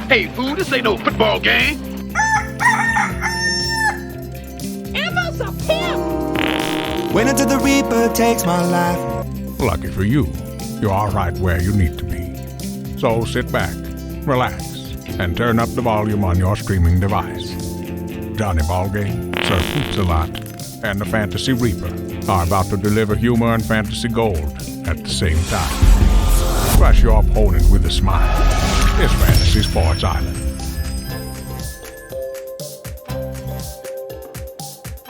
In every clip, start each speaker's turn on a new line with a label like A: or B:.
A: Hey, fool, this ain't no football game.
B: Emma's a pimp!
C: Wait until the Reaper takes my life.
D: Lucky for you, you are right where you need to be. So sit back, relax, and turn up the volume on your streaming device. Johnny Ballgame, Sir Poops-a-Lot, and the Fantasy Reaper are about to deliver humor and fantasy gold at the same time. Crush your opponent with a smile. It's Fantasy Sports Island.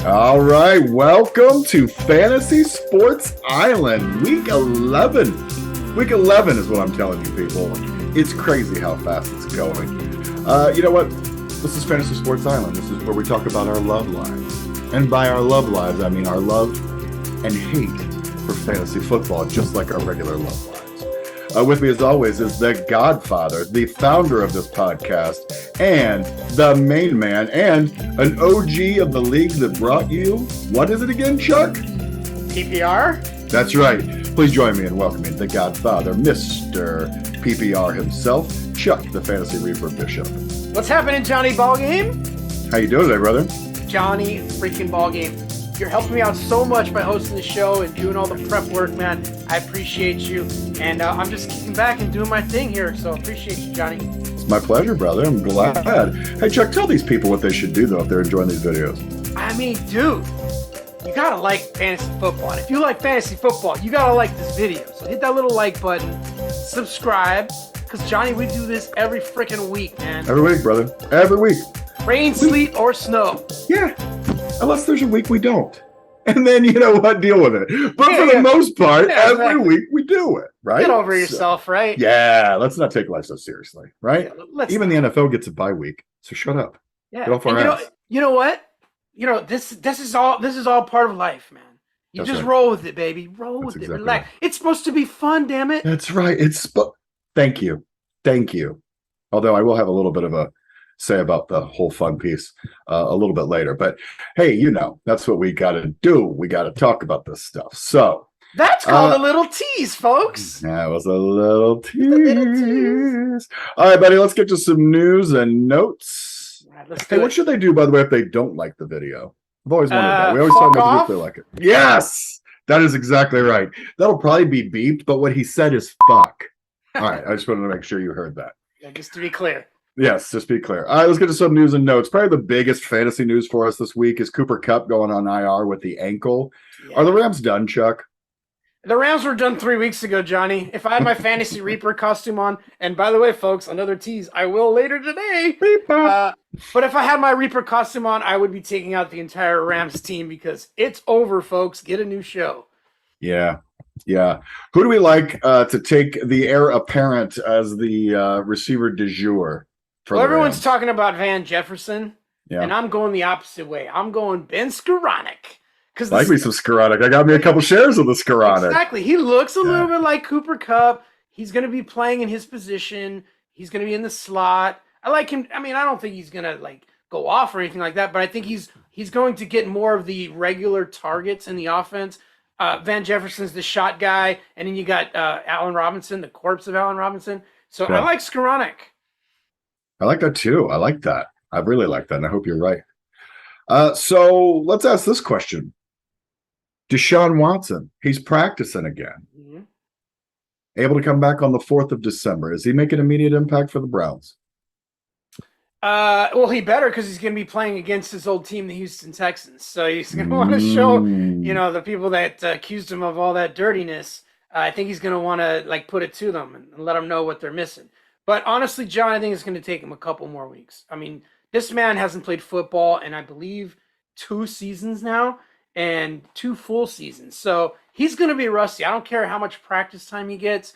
E: All right, welcome to Fantasy Sports Island, Week 11. Week 11 is what I'm telling you, people. It's crazy how fast it's going. You know what? This is Fantasy Sports Island. This is where we talk about our love lives. And by our love lives, I mean our love and hate for fantasy football, just like our regular love lives. With me, as always, is the Godfather, the founder of this podcast, and the main man, and an OG of the league that brought you, what is it again, Chuck?
F: PPR?
E: That's right. Please join me in welcoming the Godfather, Mr. PPR himself, Chuck, the Fantasy Reaper Bishop.
F: What's happening, Johnny Ballgame?
E: How you doing today, brother?
F: Johnny freaking Ballgame. You're helping me out so much by hosting the show and doing all the prep work, man. I appreciate you. And I'm just kicking back and doing my thing here, so appreciate you, Johnny.
E: It's my pleasure, brother. I'm glad. Hey, Chuck, tell these people what they should do, though, if they're enjoying these videos.
F: I mean, dude, you gotta like fantasy football. And if you like fantasy football, you gotta like this video. So hit that little like button, subscribe, because, Johnny, we do this every freaking week, man.
E: Every week, brother. Every week.
F: Rain, sleet, or snow.
E: Yeah. Unless there's a week we don't. And then, you know what, deal with it. But for the most part, every
F: exactly.
E: week we do it, right?
F: Get over yourself, right?
E: Yeah, let's not take life so seriously, right?
F: Yeah,
E: Even the NFL gets a bye week, so shut up.
F: Yeah.
E: Get off our ass.
F: You know what? You know, this is all part of life, man. You
E: That's
F: just
E: right.
F: roll with it, baby. Roll
E: That's
F: with
E: exactly
F: it. Relax.
E: right.
F: It's supposed to be fun, damn it.
E: That's right. Thank you. Thank you. Although I will have a little bit of a say about the whole fun piece a little bit later. But hey, you know, that's what we got to do. We got to talk about this stuff. So
F: That's called a little tease, folks.
E: that was a little tease. All right, buddy, let's get to some news and notes.
F: All right, let's
E: Hey,
F: do
E: what
F: it.
E: should they do, by the way, if they don't like the video? I've always wondered that. We always
F: fuck
E: talk about
F: off?
E: if they like it. Yes, that is exactly right. That'll probably be beeped, but what he said is fuck. All right, I just wanted to make sure you heard that.
F: Yeah, just to be clear.
E: Yes, just be clear. All right, let's get to some news and notes. Probably the biggest fantasy news for us this week is Cooper Kupp going on IR with the ankle.
F: Yeah.
E: Are the Rams done, Chuck?
F: The Rams were done 3 weeks ago, Johnny. If I had my Fantasy Reaper costume on, and by the way, folks, another tease, I will later today. But if I had my Reaper costume on, I would be taking out the entire Rams team because it's over, folks. Get a new show.
E: Yeah. Who do we like to take the heir apparent as the receiver du jour?
F: Well, everyone's talking about Van Jefferson,
E: Yeah.
F: and I'm going the opposite way. I'm going Ben Skoranek.
E: Like me some Skoranek. I got me a couple shares of the Skoranek.
F: Exactly. He looks a little bit like Cooper Kupp. He's going to be playing in his position. He's going to be in the slot. I like him. I mean, I don't think he's going to like go off or anything like that, but I think he's going to get more of the regular targets in the offense. Van Jefferson's the shot guy, and then you got Allen Robinson, the corpse of Allen Robinson. So
E: Yeah.
F: I like Skoranek.
E: I like that too. I like that. I really like that, and I hope you're right. So let's ask this question. Deshaun Watson, he's practicing again.
F: Mm-hmm.
E: Able to come back on the 4th of December. Is he making immediate impact for the Browns?
F: Well, he better because he's going to be playing against his old team, the Houston Texans. So he's going to want to show, the people that accused him of all that dirtiness. I think he's going to want to like put it to them and let them know what they're missing. But honestly, John, I think it's going to take him a couple more weeks. I mean, this man hasn't played football in, I believe, 2 seasons now and 2 full seasons. So he's going to be rusty. I don't care how much practice time he gets.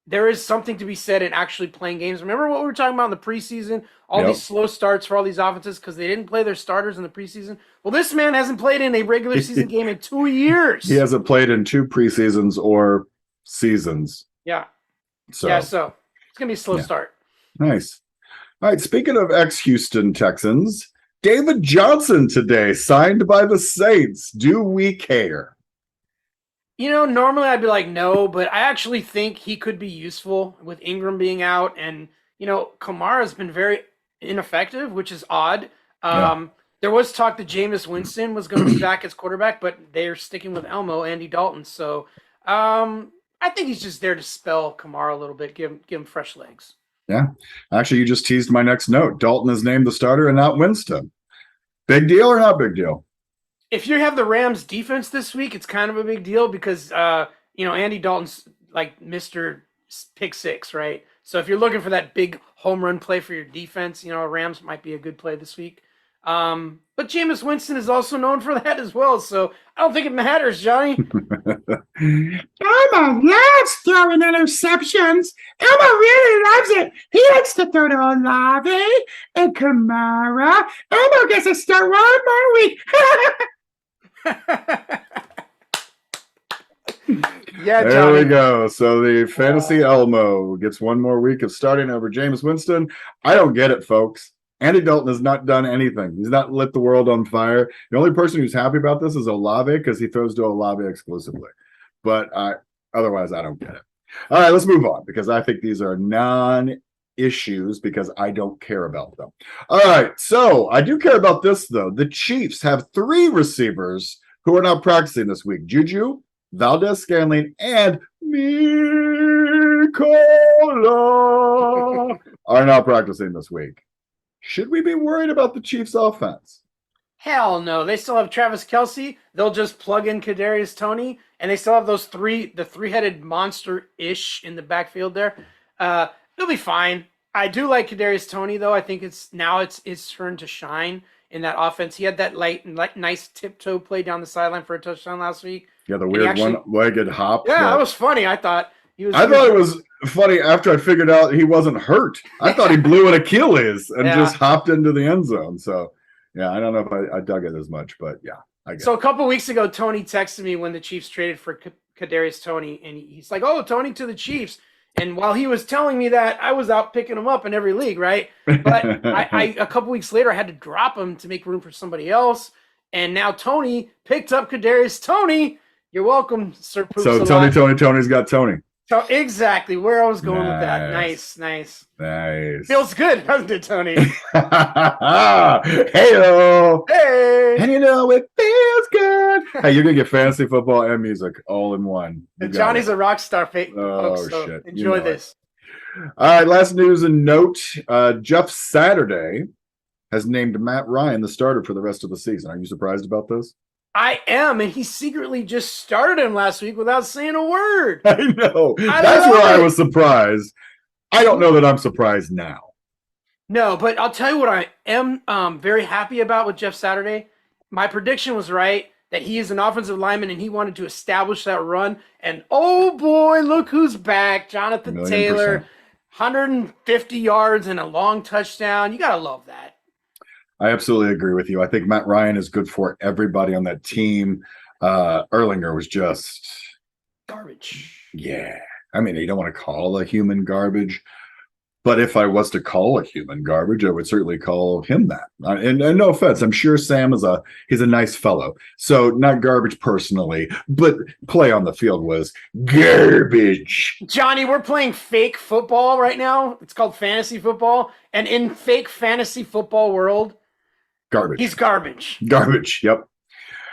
F: There is something to be said in actually playing games. Remember what we were talking about in the preseason? All these slow starts for all these offenses because they didn't play their starters in the preseason. Well, this man hasn't played in a regular season game in 2 years.
E: He hasn't played in 2 preseasons or seasons.
F: Yeah.
E: So
F: it's going to be a slow start.
E: Nice. All right, speaking of ex-Houston Texans, David Johnson today signed by the Saints. Do we care?
F: Normally I'd be like, no, but I actually think he could be useful with Ingram being out and Kamara's been very ineffective, which is odd.
E: Yeah.
F: There was talk that Jameis Winston was going to be back as quarterback, but they're sticking with Andy Dalton. So I think he's just there to spell Kamara a little bit, give him fresh legs.
E: Yeah. Actually, you just teased my next note. Dalton is named the starter and not Winston. Big deal or not big deal?
F: If you have the Rams defense this week, it's kind of a big deal because, Andy Dalton's like Mr. Pick Six, right? So if you're looking for that big home run play for your defense, Rams might be a good play this week. But Jameis Winston is also known for that as well. So I don't think it matters, Johnny.
B: Elmo loves throwing interceptions. Elmo really loves it. He likes to throw to Olave and Kamara. Elmo gets to start one more week.
F: Yeah, Johnny.
E: There we go. So the fantasy Elmo gets one more week of starting over Jameis Winston. I don't get it, folks. Andy Dalton has not done anything. He's not lit the world on fire. The only person who's happy about this is Olave because he throws to Olave exclusively. But otherwise, I don't get it. All right, let's move on because I think these are non-issues because I don't care about them. All right, so I do care about this, though. The Chiefs have 3 receivers who are not practicing this week. Juju, Valdez-Scantling, and Mikola are not practicing this week. Should we be worried about the Chiefs' offense?
F: Hell no. They still have Travis Kelce. They'll just plug in Kadarius Toney, and they still have the three-headed monster-ish in the backfield there. They'll be fine. I do like Kadarius Toney, though. I think it's his turn to shine in that offense. He had that nice tiptoe play down the sideline for a touchdown last week.
E: Yeah, the weird one-legged hop.
F: Yeah, that was funny. I thought
E: it was funny after I figured out he wasn't hurt. I thought he blew an Achilles and just hopped into the end zone. So, yeah, I don't know if I dug it as much, but yeah, I guess.
F: So a couple weeks ago, Tony texted me when the Chiefs traded for Kadarius Toney, and he's like, "Oh, Toney to the Chiefs." And while he was telling me that, I was out picking him up in every league, right? But I a couple weeks later, I had to drop him to make room for somebody else. And now Tony picked up Kadarius Toney. You're welcome, Sir Poops.
E: So Tony's got Tony.
F: So exactly where I was going with that. Nice. Feels good, doesn't it, Tony?
E: Hey-o.
F: Hey.
E: And it feels good. Hey, you're going to get fantasy football and music all in one.
F: Johnny's a rock star, folks, so
E: shit.
F: Enjoy this.
E: All right, last news and note. Jeff Saturday has named Matt Ryan the starter for the rest of the season. Are you surprised about this?
F: I am, and he secretly just started him last week without saying a word.
E: I know. That's where I was surprised. I don't know that I'm surprised now.
F: No, but I'll tell you what I am very happy about with Jeff Saturday. My prediction was right, that he is an offensive lineman, and he wanted to establish that run. And, oh, boy, look who's back. Jonathan Taylor, 150 yards and a long touchdown. You got to love that.
E: I absolutely agree with you. I think Matt Ryan is good for everybody on that team. Erlinger was just
F: garbage.
E: Yeah. I mean, you don't want to call a human garbage, but if I was to call a human garbage, I would certainly call him that. And no offense, I'm sure Sam he's a nice fellow. So not garbage personally, but play on the field was garbage.
F: Johnny, we're playing fake football right now. It's called fantasy football. And in fake fantasy football world,
E: garbage.
F: He's garbage.
E: Garbage. Yep.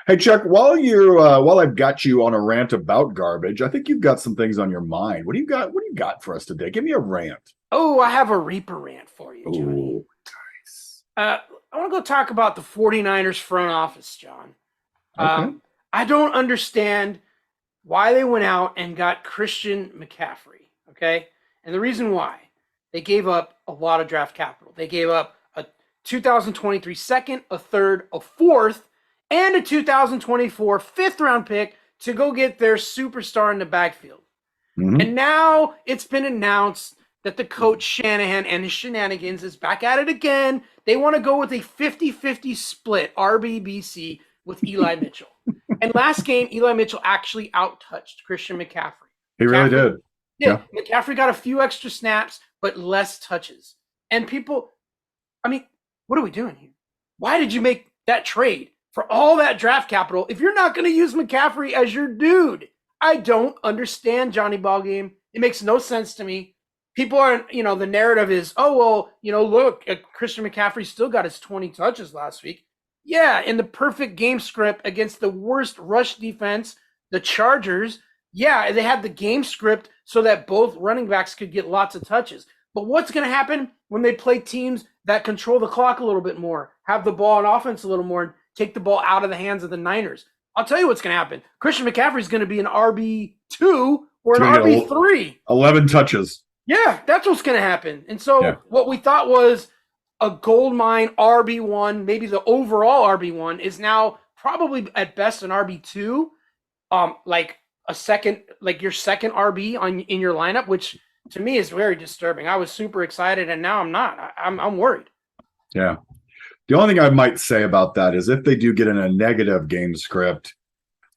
E: Hey, Chuck, while I've got you on a rant about garbage, I think you've got some things on your mind. What do you got for us today? Give me a rant.
F: Oh, I have a Reaper rant for you, Johnny.
E: Oh, nice.
F: I want to go talk about the 49ers front office, John.
E: Okay.
F: I don't understand why they went out and got Christian McCaffrey, okay? And the reason why, they gave up a lot of draft capital. They gave up a 2023 second, a third, a fourth, and a 2024 fifth-round pick to go get their superstar in the backfield.
E: Mm-hmm.
F: And now it's been announced that the coach Shanahan and his shenanigans is back at it again. They want to go with a 50-50 split, RBBC, with Eli Mitchell. And last game, Eli Mitchell actually out-touched Christian McCaffrey.
E: He really did.
F: Yeah. McCaffrey got a few extra snaps, but less touches. And people, I mean, what are we doing here? Why did you make that trade for all that draft capital if you're not going to use McCaffrey as your dude? I don't understand, Johnny Ballgame. It makes no sense to me. people aren't, the narrative is, oh, well, look, Christian McCaffrey still got his 20 touches last week. Yeah, in the perfect game script against the worst rush defense, the Chargers, yeah, they had the game script so that both running backs could get lots of touches. But what's going to happen when they play teams that control the clock a little bit more, have the ball on offense a little more, and take the ball out of the hands of the Niners? I'll tell you what's going to happen. Christian McCaffrey is going to be an RB2 or an RB3.
E: 11 touches.
F: Yeah, that's what's going to happen. And so what we thought was a goldmine RB1, maybe the overall RB1, is now probably at best an RB2, like a second, like your second RB in your lineup, which to me is very disturbing. I was super excited, and now I'm not. I'm worried.
E: Yeah. The only thing I might say about that is if they do get in a negative game script,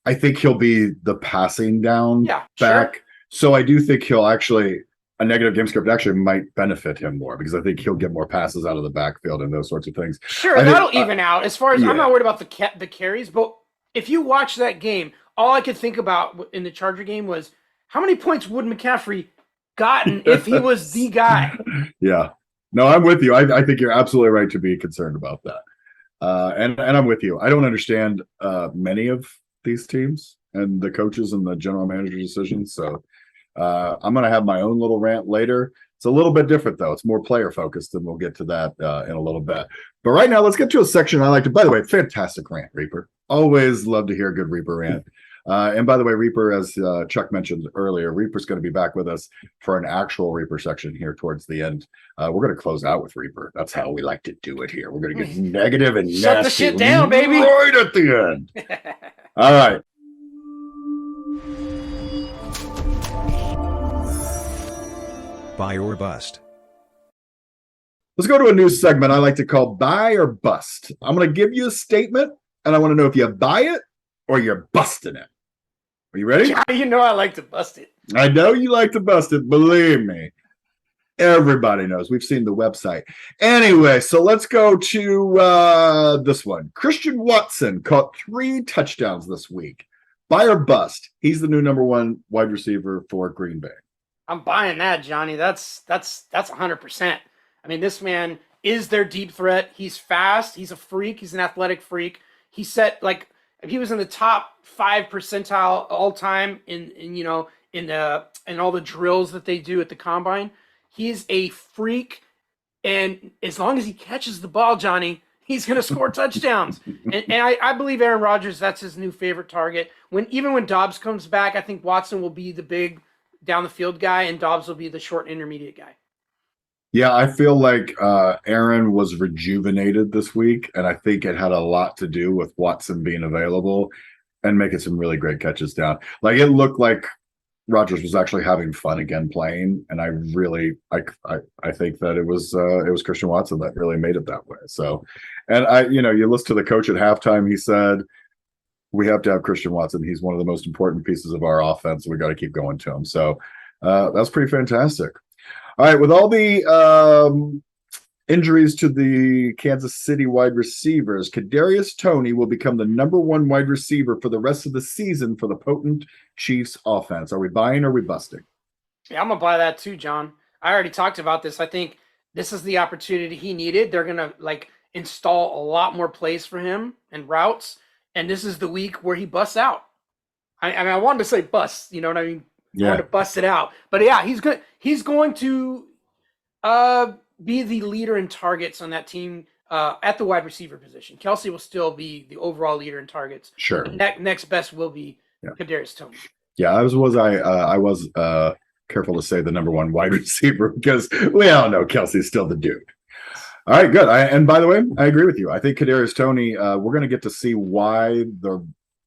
E: I think he'll be the passing down back. Sure. So I do think he'll actually, a negative game script actually might benefit him more because I think he'll get more passes out of the backfield and those sorts of things.
F: Sure, that'll even out. As far as I'm not worried about the carries, but if you watch that game, all I could think about in the Charger game was how many points would McCaffrey gotten if he was the guy?
E: Yeah. No, I'm with you. I think you're absolutely right to be concerned about that. And I'm with you. I don't understand many of these teams and the coaches and the general manager decisions. So I'm going to have my own little rant later. It's a little bit different, though. It's more player focused, and we'll get to that in a little bit. But right now, let's get to a section I like to, by the way, fantastic rant, Reaper. Always love to hear a good Reaper rant. And by the way, Reaper, as Chuck mentioned earlier, Reaper's going to be back with us for an actual Reaper section here towards the end. We're going to close out with Reaper. That's how we like to do it here. We're going to get negative and
F: shut the shit down, baby.
E: Right at the end. All right.
C: Buy or bust.
E: Let's go to a new segment I like to call Buy or Bust. I'm going to give you a statement, and I want to know if you buy it or you're busting it. Are you ready?
F: You know I like to bust it.
E: I know you like to bust it. Believe me. Everybody knows. We've seen the website. Anyway, so let's go to this one. Christian Watson caught 3 touchdowns this week. Buy or bust? He's the new number 1 wide receiver for Green Bay.
F: I'm buying that, Johnny. That's 100%. I mean, this man is their deep threat. He's fast. He's a freak. He's an athletic freak. He set he was in the top 5 percentile all time in all the drills that they do at the combine. He's a freak, and as long as he catches the ball, Johnny, he's going to score touchdowns. And I believe Aaron Rodgers, that's his new favorite target. Even when Dobbs comes back, I think Watson will be the big down the field guy, and Dobbs will be the short intermediate guy.
E: Yeah, I feel like Aaron was rejuvenated this week, and I think it had a lot to do with Watson being available and making some really great catches down. Like, it looked like Rodgers was actually having fun again playing, and I think that it was Christian Watson that really made it that way. So, and you listen to the coach at halftime, he said, we have to have Christian Watson. He's one of the most important pieces of our offense. We got to keep going to him. So that's pretty fantastic. All right, with all the injuries to the Kansas City wide receivers, Kadarius Toney will become the number 1 wide receiver for the rest of the season for the potent Chiefs offense. Are we buying or are we busting?
F: Yeah, I'm going to buy that too, John. I already talked about this. I think this is the opportunity he needed. They're going to install a lot more plays for him and routes, and this is the week where he busts out. I wanted to say bust, you know what I mean?
E: Yeah.
F: I wanted to bust it out. But yeah, he's going to be the leader in targets on that team at the wide receiver position. Kelsey will still be the overall leader in targets.
E: Sure.
F: Next best will be Kadarius Toney.
E: Yeah, I was careful to say the number 1 wide receiver because we all know Kelsey's still the dude. All right, good. And by the way, I agree with you. I think Kadarius Toney, we're going to get to see why the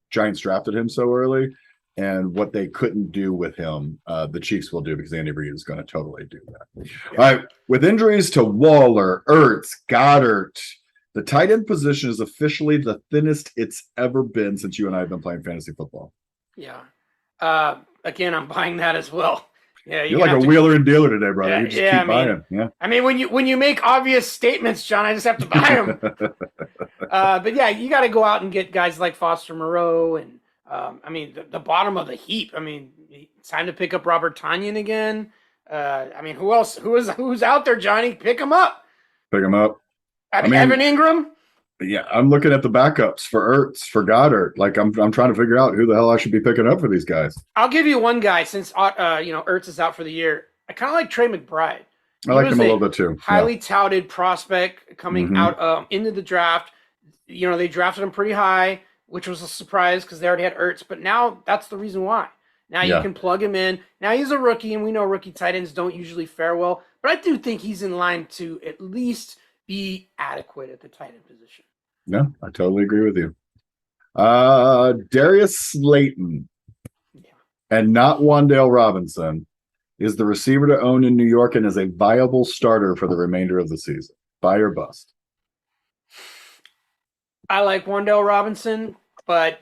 E: Giants drafted him so early and what they couldn't do with him. The Chiefs will do because Andy Reid is going to totally do that. Yeah. All right, with injuries to Waller, Ertz, Goddard, the tight end position is officially the thinnest it's ever been since you and I have been playing fantasy football.
F: Yeah. Again, I'm buying that as well. Yeah,
E: you're like a wheeler and dealer today, brother. You just keep buying. Yeah.
F: I mean, when you make obvious statements, John, I just have to buy them. But yeah, you got to go out and get guys like Foster Moreau and the bottom of the heap. I mean, it's time to pick up Robert Tonyan again. I mean, who else? Who's out there, Johnny? Pick him up.
E: Pick him up.
F: I mean, Evan Ingram.
E: Yeah, I'm looking at the backups for Ertz, for Goddard. Like I'm trying to figure out who the hell I should be picking up for these guys.
F: I'll give you one guy since Ertz is out for the year. I kind of like Trey McBride.
E: I like him a little bit too.
F: Highly touted prospect coming out into the draft. You know, they drafted him pretty high, which was a surprise because they already had Ertz. But now that's the reason why. Now you can plug him in. Now he's a rookie, and we know rookie tight ends don't usually fare well. But I do think he's in line to at least be adequate at the tight end position.
E: Yeah, I totally agree with you. Darius Slayton and not Wan'Dale Robinson is the receiver to own in New York and is a viable starter for the remainder of the season. Buy or bust?
F: I like Wan'Dale Robinson, but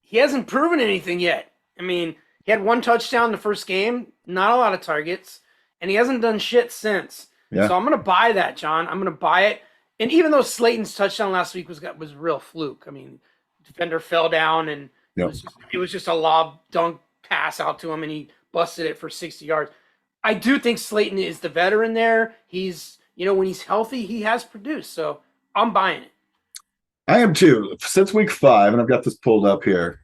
F: he hasn't proven anything yet. I mean, he had 1 touchdown in the first game, not a lot of targets, and he hasn't done shit since. Yeah. So I'm going to buy that, John. I'm going to buy it. And even though Slayton's touchdown last week was a real fluke. I mean, defender fell down and it was just a lob dunk pass out to him and he busted it for 60 yards. I do think Slayton is the veteran there. He's, when he's healthy, he has produced. So I'm buying it.
E: I am too. Since week 5, and I've got this pulled up here,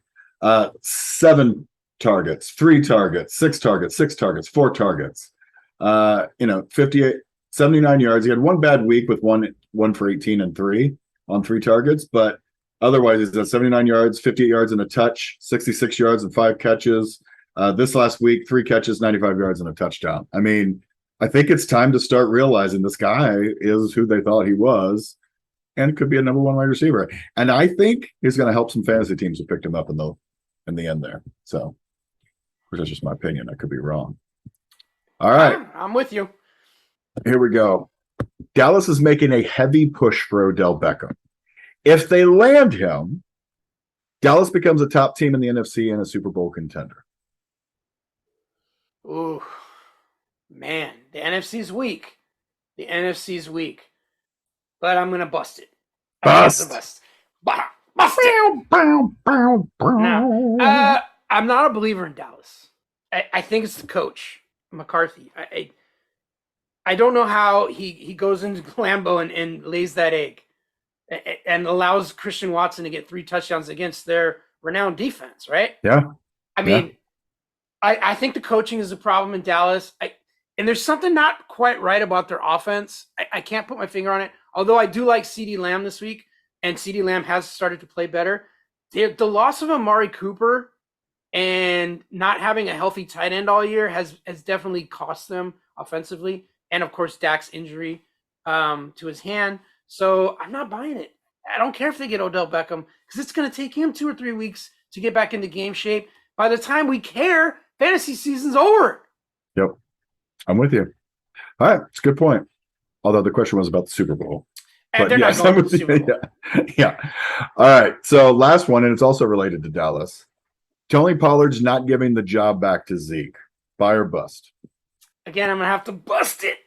E: 7 targets, 3 targets, 6 targets, 6 targets, 4 targets, 58, 79 yards. He had 1 bad week with one for 18 and 3 on 3 targets, but otherwise he's at 79 yards, 58 yards and a touch, 66 yards and 5 catches. This last week, 3 catches, 95 yards and a touchdown. I mean, I think it's time to start realizing this guy is who they thought he was and could be a number 1 wide receiver. And I think he's going to help some fantasy teams who picked him up in the end there. So, which is just my opinion. I could be wrong. All right.
F: I'm with you.
E: Here we go. Dallas is making a heavy push for Odell Beckham. If they land him, Dallas becomes a top team in the NFC and a Super Bowl contender.
F: Ooh, man, the NFC's weak. But I'm going to bust it.
E: Bust.
F: Bust it. Now, I'm not a believer in Dallas. I think it's the coach, McCarthy. I don't know how he goes into Lambeau and lays that egg and allows Christian Watson to get 3 touchdowns against their renowned defense, right?
E: Yeah.
F: I mean, I think the coaching is a problem in Dallas. And there's something not quite right about their offense. I can't put my finger on it, although I do like CeeDee Lamb this week, and CeeDee Lamb has started to play better. The loss of Amari Cooper and not having a healthy tight end all year has definitely cost them offensively. And, of course, Dak's injury to his hand. So I'm not buying it. I don't care if they get Odell Beckham because it's going to take him 2 or 3 weeks to get back into game shape. By the time we care, fantasy season's over.
E: Yep. I'm with you. All right. It's a good point. Although the question was about the Super Bowl.
F: And they're not going to the Super Bowl.
E: Yeah. All right. So last one, and it's also related to Dallas. Tony Pollard's not giving the job back to Zeke. Buy or bust?
F: Again, I'm going to have to bust it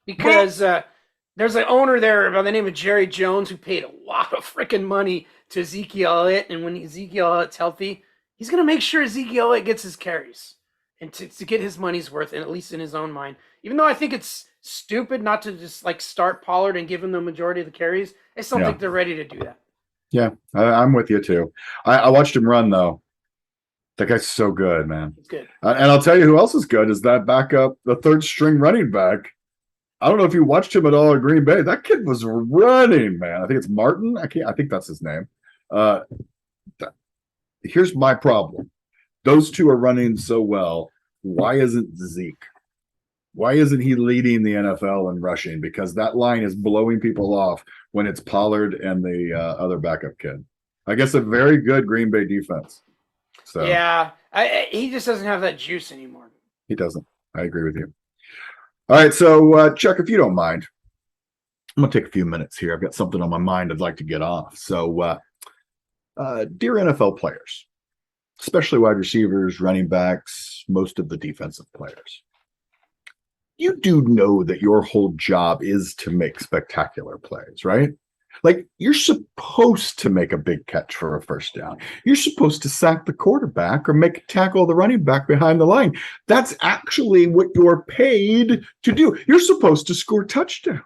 F: because there's an owner there by the name of Jerry Jones who paid a lot of freaking money to Ezekiel Elliott. And when Ezekiel Elliott's healthy, he's going to make sure Ezekiel Elliott gets his carries and to get his money's worth, and at least in his own mind. Even though I think it's stupid not to just start Pollard and give him the majority of the carries, I still think they're ready to do that. Yeah,
E: I'm with you too. I watched him run though. That guy's so good, man.
F: It's good.
E: And I'll tell you who else is good is that backup, the 3rd string running back. I don't know if you watched him at all at Green Bay. That kid was running, man. I think it's Martin. I think that's his name. Here's my problem. Those two are running so well. Why isn't Zeke? Why isn't he leading the NFL in rushing? Because that line is blowing people off when it's Pollard and the other backup kid. I guess a very good Green Bay defense. So
F: yeah, he just doesn't have that juice anymore.
E: He doesn't. I agree with you. All right, so Chuck, if you don't mind, I'm going to take a few minutes here. I've got something on my mind I'd like to get off. So, dear NFL players, especially wide receivers, running backs, most of the defensive players, you do know that your whole job is to make spectacular plays, right? Like, you're supposed to make a big catch for a first down. You're supposed to sack the quarterback or make a tackle the running back behind the line. That's actually what you're paid to do. You're supposed to score touchdowns.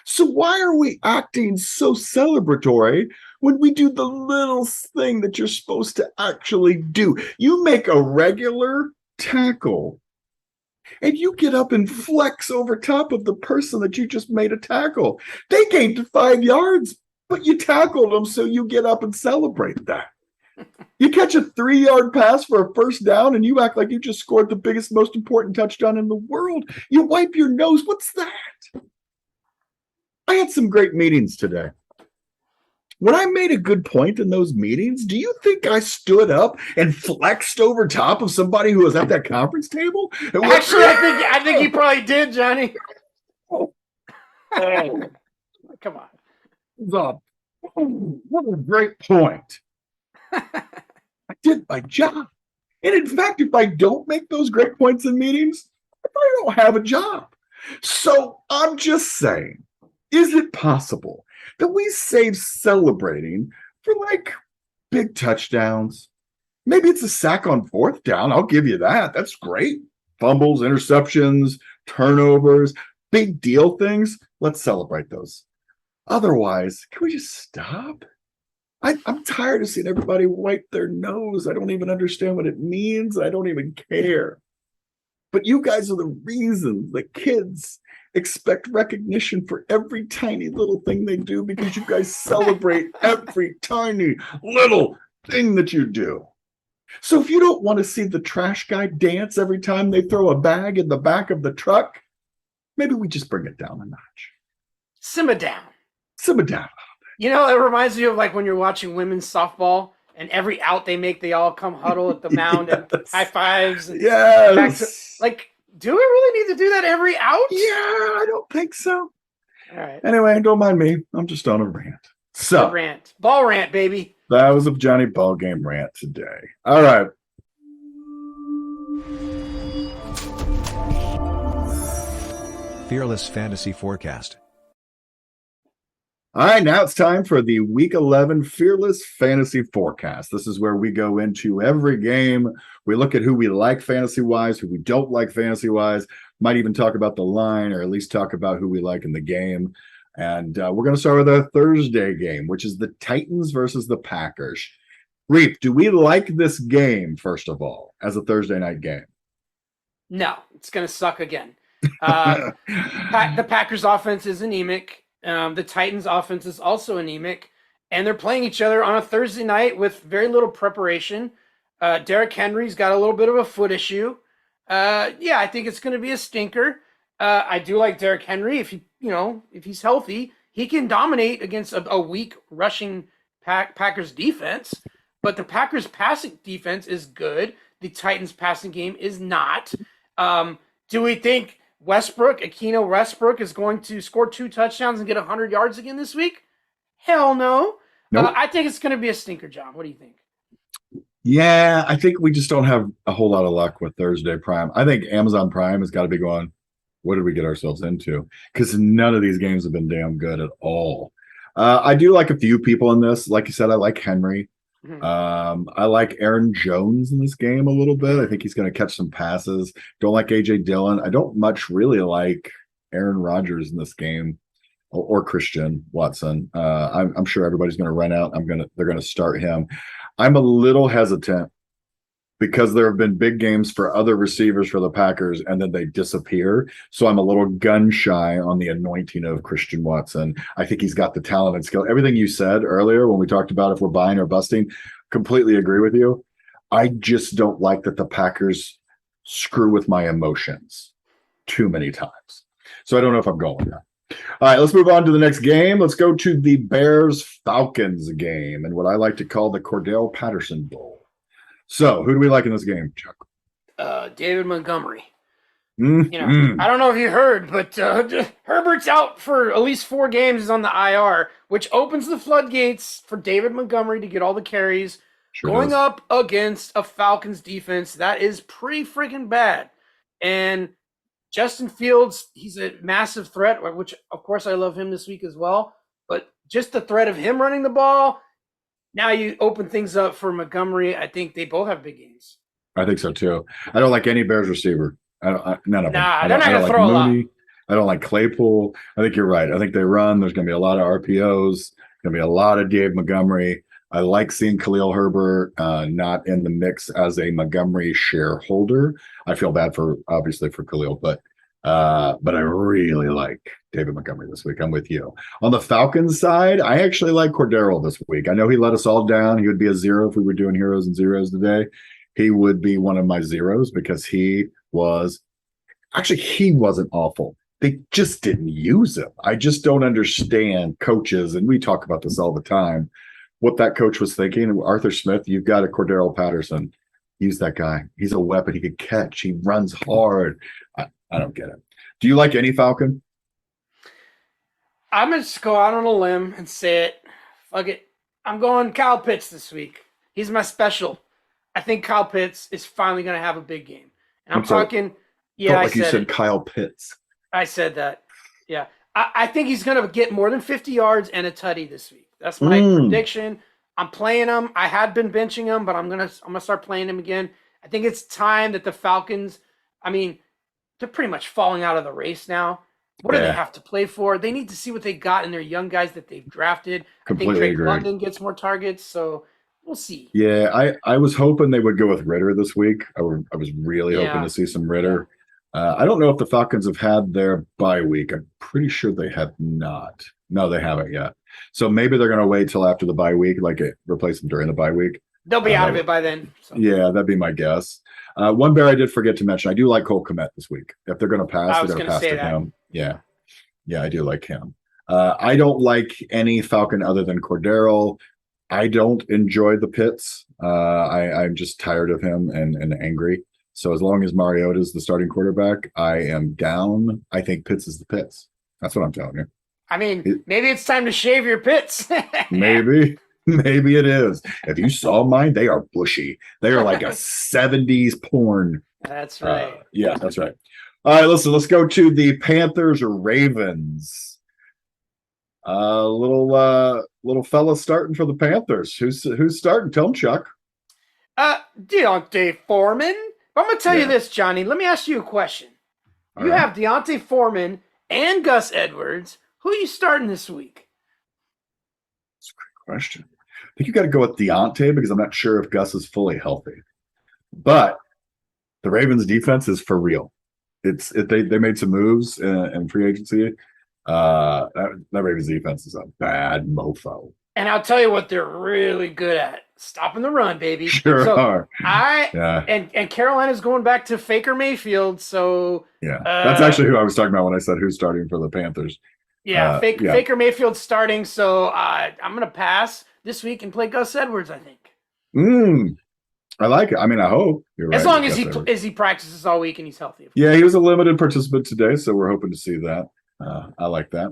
E: So why are we acting so celebratory when we do the little thing that you're supposed to actually do? You make a regular tackle and you get up and flex over top of the person that you just made a tackle. They gained 5 yards, but you tackled them, so you get up and celebrate that. You catch a 3-yard pass for a first down and you act like you just scored the biggest, most important touchdown in the world. You wipe your nose. What's that? I had some great meetings today. When I made a good point in those meetings, do you think I stood up and flexed over top of somebody who was at that conference table?
F: Actually, I think you probably did, Johnny.
E: Oh.
F: Come on.
E: What a great point. I did my job. And in fact, if I don't make those great points in meetings, I don't have a job. So I'm just saying, is it possible that we save celebrating for like big touchdowns? Maybe it's a sack on fourth down. I'll give you that. That's great. Fumbles, interceptions, turnovers, big deal things. Let's celebrate those. Otherwise, can we just stop? I'm tired of seeing everybody wipe their nose. I don't even understand what it means. I don't even care. But you guys are the reason that kids expect recognition for every tiny little thing they do, because you guys celebrate every tiny little thing that you do. So if you don't want to see the trash guy dance every time they throw a bag in the back of the truck, maybe we just bring it down a notch.
F: Simmer down.
E: Simmer down.
F: You know, it reminds me of like when you're watching women's softball and every out they make, they all come huddle at the mound and high fives. And
E: yes.
F: Like, do we really need to do that every out?
E: Yeah, I don't think so.
F: All right.
E: Anyway, don't mind me. I'm just on a rant. So,
F: rant. Ball rant, baby.
E: That was a Johnny Ballgame rant today. All right.
C: Fearless Fantasy Forecast.
E: All right, now it's time for the Week 11 Fearless Fantasy Forecast. This is where we go into every game. We look at who we like fantasy-wise, who we don't like fantasy-wise, might even talk about the line, or at least talk about who we like in the game. And we're going to start with our Thursday game, which is the Titans versus the Packers. Reef, do we like this game, first of all, as a Thursday night game?
F: No, it's going to suck again. The Packers offense is anemic. The Titans offense is also anemic, and they're playing each other on a Thursday night with very little preparation. Derrick Henry's got a little bit of a foot issue. Yeah, I think it's going to be a stinker. I do like Derrick Henry. If he's healthy, he can dominate against a weak rushing Packers defense. But the Packers passing defense is good. The Titans passing game is not. Do we think Akino Westbrook is going to score 2 touchdowns and get 100 yards again this week? Hell no. Nope. I think it's going to be a stinker, John. What do you think?
E: Yeah, I think we just don't have a whole lot of luck with Thursday Prime. I think Amazon Prime has got to be going, what did we get ourselves into? Because none of these games have been damn good at all. I do like a few people in this. Like you said, I like Henry. Mm-hmm. I like Aaron Jones in this game a little bit. I think he's going to catch some passes. Don't like AJ Dillon. I don't much really like Aaron Rodgers in this game, or Christian Watson. I'm sure everybody's going to run out. They're going to start him. I'm a little hesitant because there have been big games for other receivers for the Packers, and then they disappear. So I'm a little gun shy on the anointing of Christian Watson. I think he's got the talent and skill. Everything you said earlier when we talked about if we're buying or busting, completely agree with you. I just don't like that the Packers screw with my emotions too many times. So I don't know if I'm going there. All right, let's move on to the next game. Let's go to the Bears-Falcons game and what I like to call the Cordell Patterson Bowl. So, who do we like in this game, Chuck?
F: David Montgomery.
E: Mm-hmm.
F: I don't know if you heard, but Herbert's out for at least 4 games. He's on the IR, which opens the floodgates for David Montgomery to get all the carries. Sure going does. Up against a Falcons defense that is pretty freaking bad. And Justin Fields, he's a massive threat, which, of course, I love him this week as well. But just the threat of him running the ball, now you open things up for Montgomery. I think they both have big games.
E: I think so too. I don't like any Bears receiver. None of them.
F: Nah,
E: I
F: they're
E: don't,
F: not
E: I don't
F: gonna
E: like
F: throw a lot.
E: Mooney. I don't like Claypool. I think you're right. I think they run. There's going to be a lot of RPOs. Going to be a lot of Dave Montgomery. I like seeing Khalil Herbert not in the mix as a Montgomery shareholder. I feel bad obviously for Khalil, but I really like David Montgomery this week. I'm with you. On the Falcons side, I actually like Cordero this week. I know he let us all down. He would be a zero if we were doing heroes and zeros today. He would be one of my zeros because he wasn't awful. They just didn't use him. I just don't understand coaches, and we talk about this all the time, what that coach was thinking. Arthur Smith, you've got a Cordero Patterson. Use that guy. He's a weapon. He could catch. He runs hard. I don't get it. Do you like any Falcon?
F: I'm going to go out on a limb and say it. Fuck it. I'm going Kyle Pitts this week. He's my special. I think Kyle Pitts is finally going to have a big game. And I'm talking, yeah,
E: I said you said Kyle Pitts.
F: I said that. Yeah. I think he's going to get more than 50 yards and a tutty this week. That's my prediction. I'm playing him. I had been benching him, but I'm gonna start playing him again. I think it's time that the Falcons, I mean, they're pretty much falling out of the race now. What do they have to play for? They need to see what they got in their young guys that they've drafted.
E: Completely
F: I think Drake
E: agree.
F: London gets more targets, so we'll see.
E: Yeah, I was hoping they would go with Ritter this week. I was really hoping to see some Ritter. I don't know if the Falcons have had their bye week. I'm pretty sure they have not. No, they haven't yet. So maybe they're going to wait till after the bye week, replace them during the bye week.
F: They'll be out of it by then. So.
E: Yeah, that'd be my guess. One bear I did forget to mention, I do like Cole Kmet this week. If they're going to pass, they're going to pass to him. Yeah, I do like him. I don't like any Falcon other than Cordero. I don't enjoy the Pitts. I'm just tired of him and angry. So as long as Mariota is the starting quarterback, I am down. I think Pitts is the Pitts. That's what I'm telling you.
F: I mean, maybe it's time to shave your pits.
E: Maybe it is. If you saw mine, they are bushy. They are like a 70s porn.
F: That's right.
E: Yeah, that's right. All right, listen, let's go to the Panthers or Ravens. Little fella starting for the Panthers. Who's starting? Tell him, Chuck.
F: Deontay Foreman. I'm going to tell you this, Johnny. Let me ask you a question. You have Deontay Foreman and Gus Edwards. Who are you starting this week?
E: That's a great question. I think you got to go with Deontay because I'm not sure if Gus is fully healthy. But the Ravens defense is for real. They made some moves in free agency. That Ravens defense is a bad mofo.
F: And I'll tell you what they're really good at. Stopping the run, baby.
E: Sure are.
F: And Carolina's going back to Faker Mayfield. So
E: that's actually who I was talking about when I said who's starting for the Panthers.
F: Faker Mayfield's starting. So I'm going to pass this week and play Gus Edwards, I think.
E: I like it. I mean, I hope you're right.
F: As long as he practices all week and he's healthy.
E: Yeah, he was a limited participant today, so we're hoping to see that. I like that.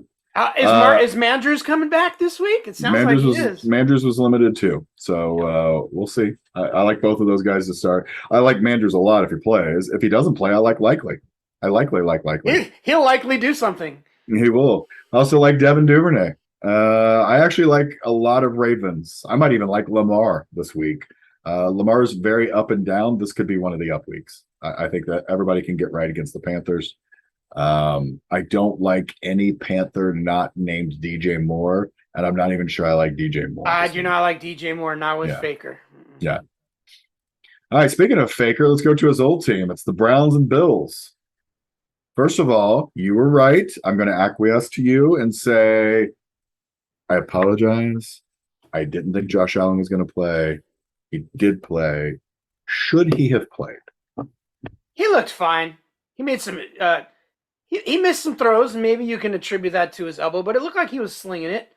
F: Is Mandrews coming back this week? It sounds like he is.
E: Mandrews was limited too, so we'll see. I like both of those guys to start. I like Mandrews a lot if he plays. If he doesn't play, I like Likely. I like Likely.
F: He'll likely do something.
E: He will. I also like Devin Duvernay. I actually like a lot of Ravens. I might even like Lamar this week. Lamar's very up and down. This could be one of the up weeks. I think that everybody can get right against the Panthers. I don't like any Panther not named DJ Moore, and I'm not even sure I like DJ Moore.
F: I do not like DJ Moore, not with Faker.
E: Yeah. All right, speaking of Faker, let's go to his old team. It's the Browns and Bills. First of all, you were right. I'm going to acquiesce to you and say, I apologize. I didn't think Josh Allen was going to play. He did play. Should he have played?
F: He looked fine. He made some he missed some throws, and maybe you can attribute that to his elbow, but it looked like he was slinging it.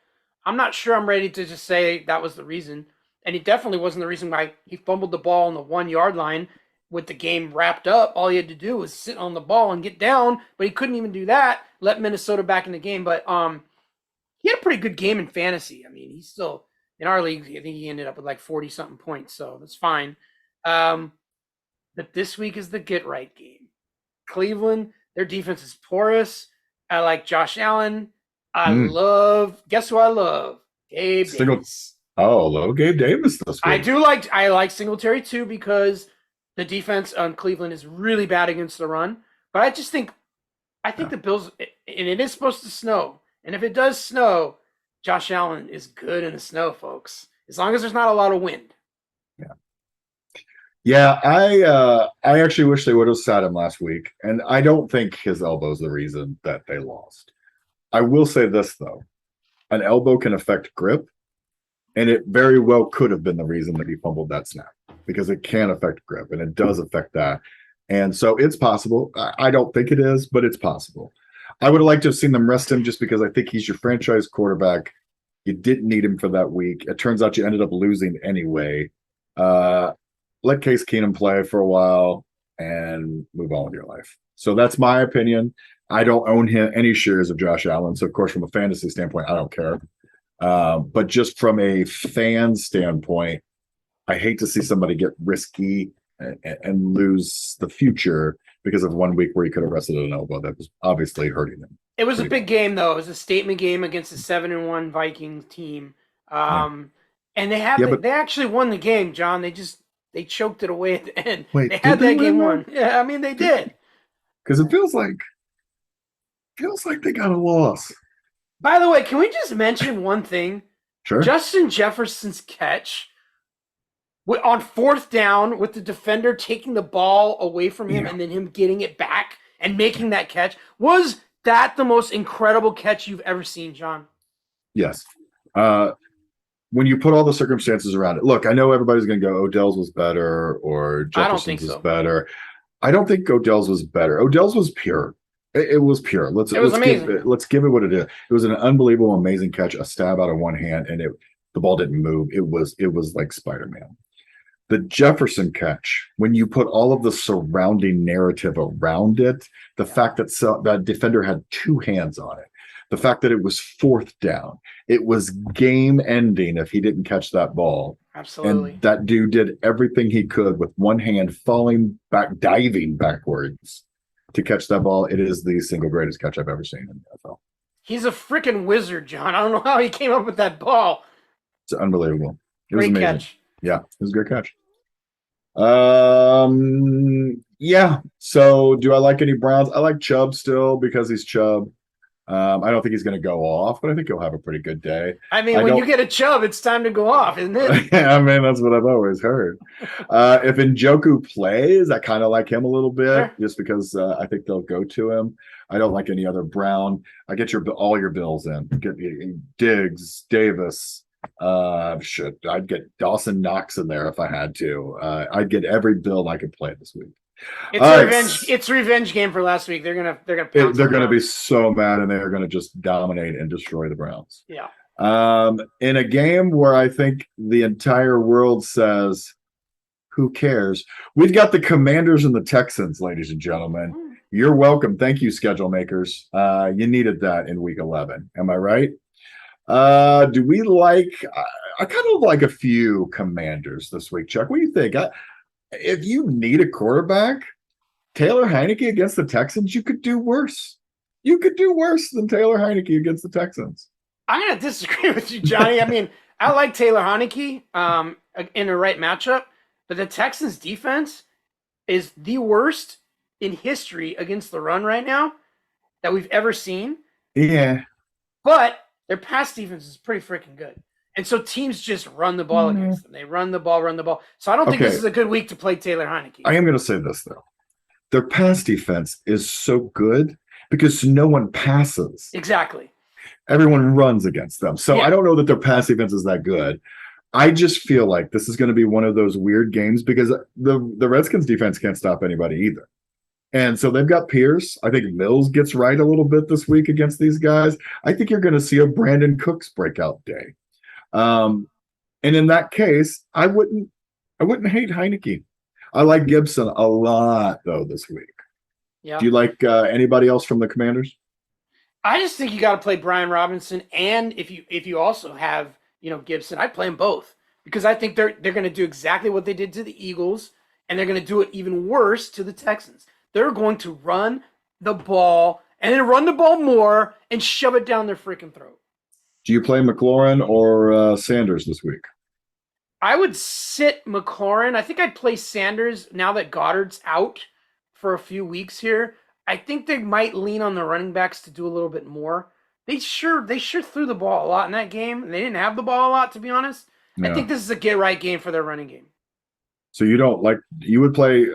F: I'm not sure I'm ready to just say that was the reason. And he definitely wasn't the reason why he fumbled the ball on the 1 yard line with the game wrapped up. All he had to do was sit on the ball and get down, but he couldn't even do that. Let Minnesota back in the game. But he had a pretty good game in fantasy. I mean, he's still in our league. I think he ended up with like 40-something points, so that's fine. But this week is the get right game. Cleveland, their defense is porous. I like Josh Allen. Guess who I love? Gabe Davis.
E: Oh, low Gabe Davis this week.
F: I like Singletary too because the defense on Cleveland is really bad against the run. But I think the Bills, and it is supposed to snow. And if it does snow, Josh Allen is good in the snow, folks. As long as there's not a lot of wind.
E: Yeah, I actually wish they would have sat him last week, and I don't think his elbow is the reason that they lost. I will say this though, an elbow can affect grip, and it very well could have been the reason that he fumbled that snap because it can affect grip, and it does affect that. And so it's possible. I don't think it is, but it's possible. I would have liked to have seen them rest him just because I think he's your franchise quarterback. You didn't need him for that week. It turns out you ended up losing anyway. Let Case Keenum play for a while and move on with your life. So that's my opinion. I don't own any shares of Josh Allen. So, of course, from a fantasy standpoint, I don't care. But just from a fan standpoint, I hate to see somebody get risky and lose the future because of 1 week where he could have rested an elbow that was obviously hurting him.
F: It was a big game, though. It was a statement game against a 7-1 Vikings team. And they actually won the game, John. They choked it away at the end.
E: Wait,
F: they had that game won. Yeah, I mean they did.
E: Because it feels like they got a loss.
F: By the way, can we just mention one thing?
E: Sure.
F: Justin Jefferson's catch on 4th down with the defender taking the ball away from him and then him getting it back and making that catch. Was that the most incredible catch you've ever seen, John?
E: Yes. When you put all the circumstances around it, look, I know everybody's going to go Odell's was better or Jefferson's was better. I don't think Odell's was better. Odell's was pure. It was pure. Let's give it what it is. It was an unbelievable, amazing catch, a stab out of one hand, and the ball didn't move. It was like Spider-Man. The Jefferson catch, when you put all of the surrounding narrative around it, the fact that that defender had 2 hands on it, the fact that it was 4th down, it was game ending if he didn't catch that ball.
F: Absolutely.
E: And that dude did everything he could with one hand falling back, diving backwards to catch that ball. It is the single greatest catch I've ever seen in the NFL.
F: He's a freaking wizard, John. I don't know how he came up with that ball.
E: It's unbelievable. It
F: Great
E: was amazing.
F: catch.
E: Yeah, it was a great catch. Yeah. So do I like any Browns? I like Chubb still because he's Chubb. I don't think he's going to go off, but I think he'll have a pretty good day.
F: I mean, when you get a Chubb, it's time to go off, isn't it?
E: I mean, that's what I've always heard. If Njoku plays, I kind of like him a little bit just because I think they'll go to him. I don't like any other Brown. I get all your Bills in. Get Diggs, Davis. I'd get Dawson Knox in there if I had to. I'd get every Bill I could play this week.
F: It's revenge game for last week. They're gonna
E: be so mad, and they're gonna just dominate and destroy the Browns.
F: Yeah.
E: In a game where I think the entire world says, "Who cares?" We've got the Commanders and the Texans, ladies and gentlemen. You're welcome. Thank you, schedule makers. You needed that in week 11. Am I right? Do we like? I kind of like a few Commanders this week. Chuck, what do you think? If you need a quarterback, Taylor Heineke against the Texans, you could do worse. You could do worse than Taylor Heineke against the Texans.
F: I'm going to disagree with you, Johnny. I mean, I like Taylor Heineke in the right matchup, but the Texans defense is the worst in history against the run right now that we've ever seen.
E: Yeah.
F: But their pass defense is pretty freaking good. And so teams just run the ball against them. They run the ball. So I don't think this is a good week to play Taylor Heineke.
E: I am going to say this, though. Their pass defense is so good because no one passes.
F: Exactly.
E: Everyone runs against them. So I don't know that their pass defense is that good. I just feel like this is going to be one of those weird games because the Redskins defense can't stop anybody either. And so they've got Pierce. I think Mills gets right a little bit this week against these guys. I think you're going to see a Brandon Cooks breakout day. And in that case, I wouldn't hate Heineke. I like Gibson a lot though this week.
F: Yeah.
E: Do you like anybody else from the Commanders?
F: I just think you got to play Brian Robinson, and if you also have Gibson, I'd play them both because I think they're going to do exactly what they did to the Eagles, and they're going to do it even worse to the Texans. They're going to run the ball and then run the ball more and shove it down their freaking throat.
E: Do you play McLaurin or Sanders this week?
F: I would sit McLaurin. I think I'd play Sanders now that Goddard's out for a few weeks here. I think they might lean on the running backs to do a little bit more. They sure threw the ball a lot in that game. They didn't have the ball a lot, to be honest. Yeah. I think this is a get-right game for their running game.
E: So you would play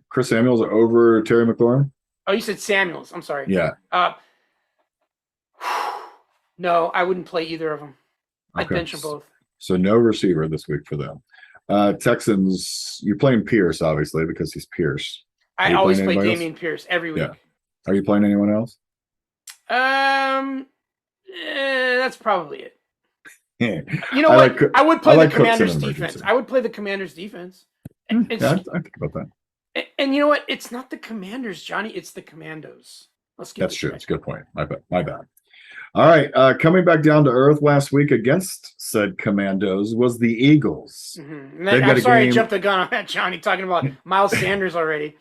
E: Chris Samuels over Terry McLaurin?
F: Oh, you said Samuels. I'm sorry.
E: Yeah.
F: No, I wouldn't play either of them. I'd bench them both.
E: So no receiver this week for them. Texans, you're playing Pierce, obviously, because he's Pierce.
F: I always play Damian Pierce every week.
E: Yeah. Are you playing anyone else?
F: That's probably it.
E: Yeah.
F: You know what? I would play the Commanders' defense. I would play the Commanders' defense.
E: I think about that.
F: And you know what? It's not the Commanders, Johnny. It's the Commandos.
E: That's true. That's a good point. My bad. All right. Coming back down to earth last week against said Commandos was the Eagles.
F: Mm-hmm. I'm sorry I jumped the gun on that, Johnny, talking about Miles Sanders already.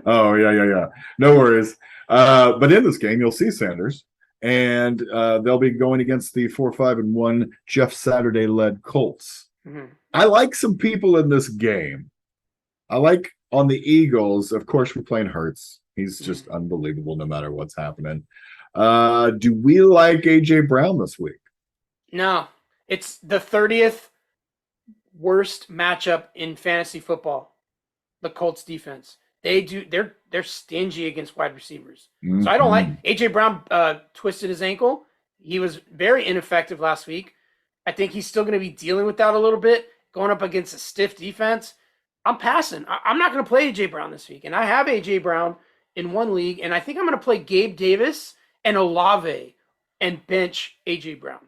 E: Oh, yeah. No worries. But in this game, you'll see Sanders. And they'll be going against the 4-5-1 Jeff Saturday-led Colts. Mm-hmm. I like some people in this game. I like on the Eagles, of course, we're playing Hurts. He's just unbelievable no matter what's happening. Do we like A.J. Brown this week?
F: No. It's the 30th worst matchup in fantasy football, the Colts defense. They're stingy against wide receivers. Mm-hmm. So I don't like A.J. Brown twisted his ankle. He was very ineffective last week. I think he's still going to be dealing with that a little bit, going up against a stiff defense. I'm passing. I'm not going to play A.J. Brown this week. And I have A.J. Brown in one league, and I think I'm going to play Gabe Davis and Olave and bench A.J. Brown.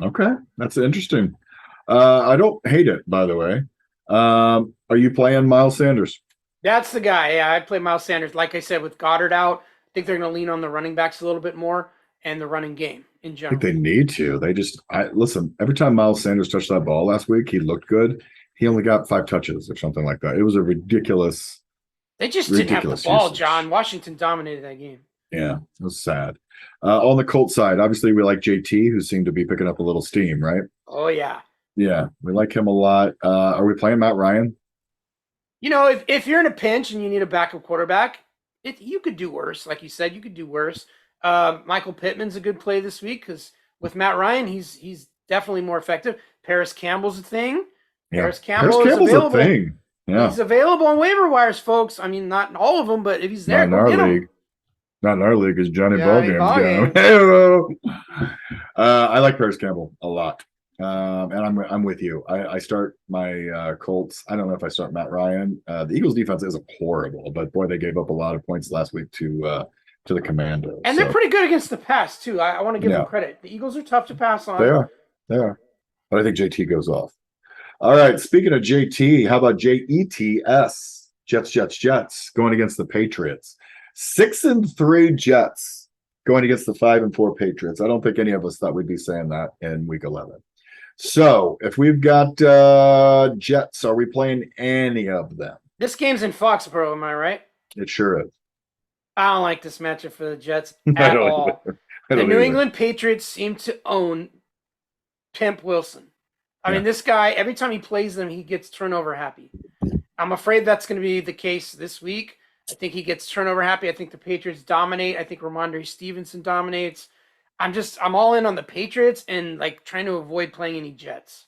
E: Okay. That's interesting. I don't hate it, by the way. Are you playing Miles Sanders?
F: That's the guy. Yeah, I'd play Miles Sanders. Like I said, with Goddard out, I think they're going to lean on the running backs a little bit more and the running game in general.
E: I think they need to. Listen, every time Miles Sanders touched that ball last week, he looked good. He only got 5 touches or something like that. It was a ridiculous.
F: They just didn't have the ball, John. Washington dominated that game.
E: Yeah, it was sad. On the Colts side, obviously we like JT, who seemed to be picking up a little steam, right?
F: Oh, yeah.
E: Yeah, we like him a lot. Are we playing Matt Ryan?
F: You know, if you're in a pinch and you need a backup quarterback, you could do worse. Like you said, you could do worse. Michael Pittman's a good play this week because with Matt Ryan, he's definitely more effective. Paris Campbell's a thing. Yeah. Paris Campbell's available.
E: A thing. Yeah.
F: He's available on waiver wires, folks. I mean, not in all of them, but if he's there,
E: go get him. Not in our league, because Johnny Ballgame's going. I like Paris Campbell a lot. And I'm with you. I start my Colts. I don't know if I start Matt Ryan. The Eagles defense isn't horrible, but boy, they gave up a lot of points last week to the Commandos.
F: And they're pretty good against the pass too. I want to give them credit. The Eagles are tough to pass on.
E: They are. But I think JT goes off. All right. Speaking of JT, how about JETS? Jets going against the Patriots. 6-3 Jets going against the 5-4 Patriots. I don't think any of us thought we'd be saying that in week 11. So if we've got Jets, are we playing any of them?
F: This game's in Foxborough, am I right?
E: It sure is.
F: I don't like this matchup for the Jets at all. The New England Patriots seem to own Pimp Wilson. I mean, this guy, every time he plays them, he gets turnover happy. I'm afraid that's going to be the case this week. I think he gets turnover happy. I think the Patriots dominate. I think Ramondre Stevenson dominates. I'm all in on the Patriots and like trying to avoid playing any Jets.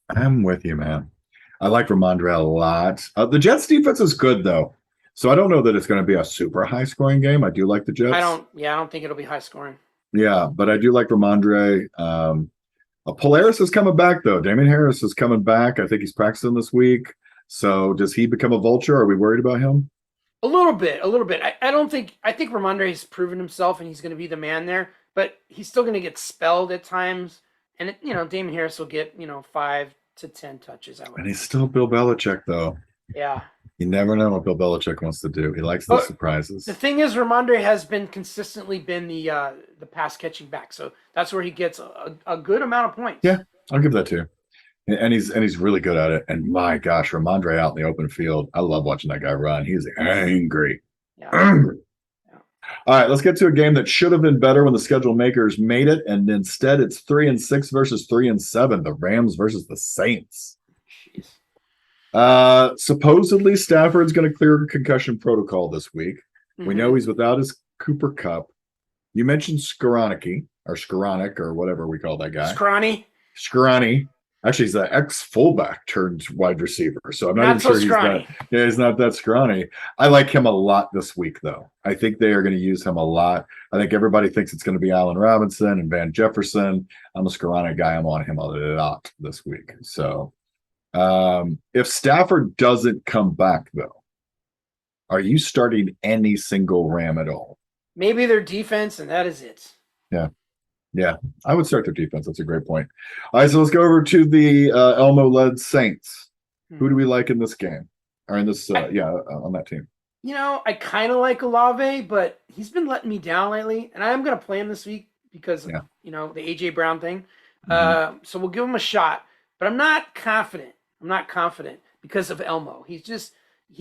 E: I'm with you, man. I like Ramondre a lot. The Jets defense is good though. So I don't know that it's going to be a super high scoring game. I do like the Jets.
F: I don't think it'll be high scoring.
E: Yeah, but I do like Ramondre. Polaris is coming back though. Damian Harris is coming back. I think he's practicing this week. So does he become a vulture? Are we worried about him?
F: A little bit. I think Ramondre has proven himself and he's going to be the man there, but he's still going to get spelled at times. And Damian Harris will get, 5 to 10 touches.
E: And he's still Bill Belichick though.
F: Yeah.
E: You never know what Bill Belichick wants to do. He likes those surprises.
F: The thing is, Ramondre has been consistently the pass catching back. So that's where he gets a good amount of points.
E: Yeah, I'll give that to you. And he's really good at it. And my gosh, Ramondre out in the open field. I love watching that guy run. He's angry. Yeah. Angry.
F: Yeah.
E: All right, let's get to a game that should have been better when the schedule makers made it, and instead it's 3-6 versus 3-7. The Rams versus the Saints.
F: Jeez.
E: Supposedly Stafford's going to clear concussion protocol this week.
F: Mm-hmm.
E: We know he's without his Cooper Cup. You mentioned Skoranek or whatever we call that guy. Scrawny. Actually, he's an ex-fullback turned wide receiver, so I'm not even sure he's not that scrawny. I like him a lot this week, though. I think they are going to use him a lot. I think everybody thinks it's going to be Allen Robinson and Van Jefferson. I'm a Skoranek guy. I'm on him a lot this week. So if Stafford doesn't come back, though, are you starting any single Ram at all?
F: Maybe their defense, and that is it.
E: Yeah, I would start their defense. That's a great point. All right, so let's go over to the Elmo-led Saints. Who do we like in this game? Or in this, on that team?
F: You know, I kind of like Olave, but he's been letting me down lately, and I am going to play him this week because, the A.J. Brown thing. So we'll give him a shot, but I'm not confident. Because of Elmo. He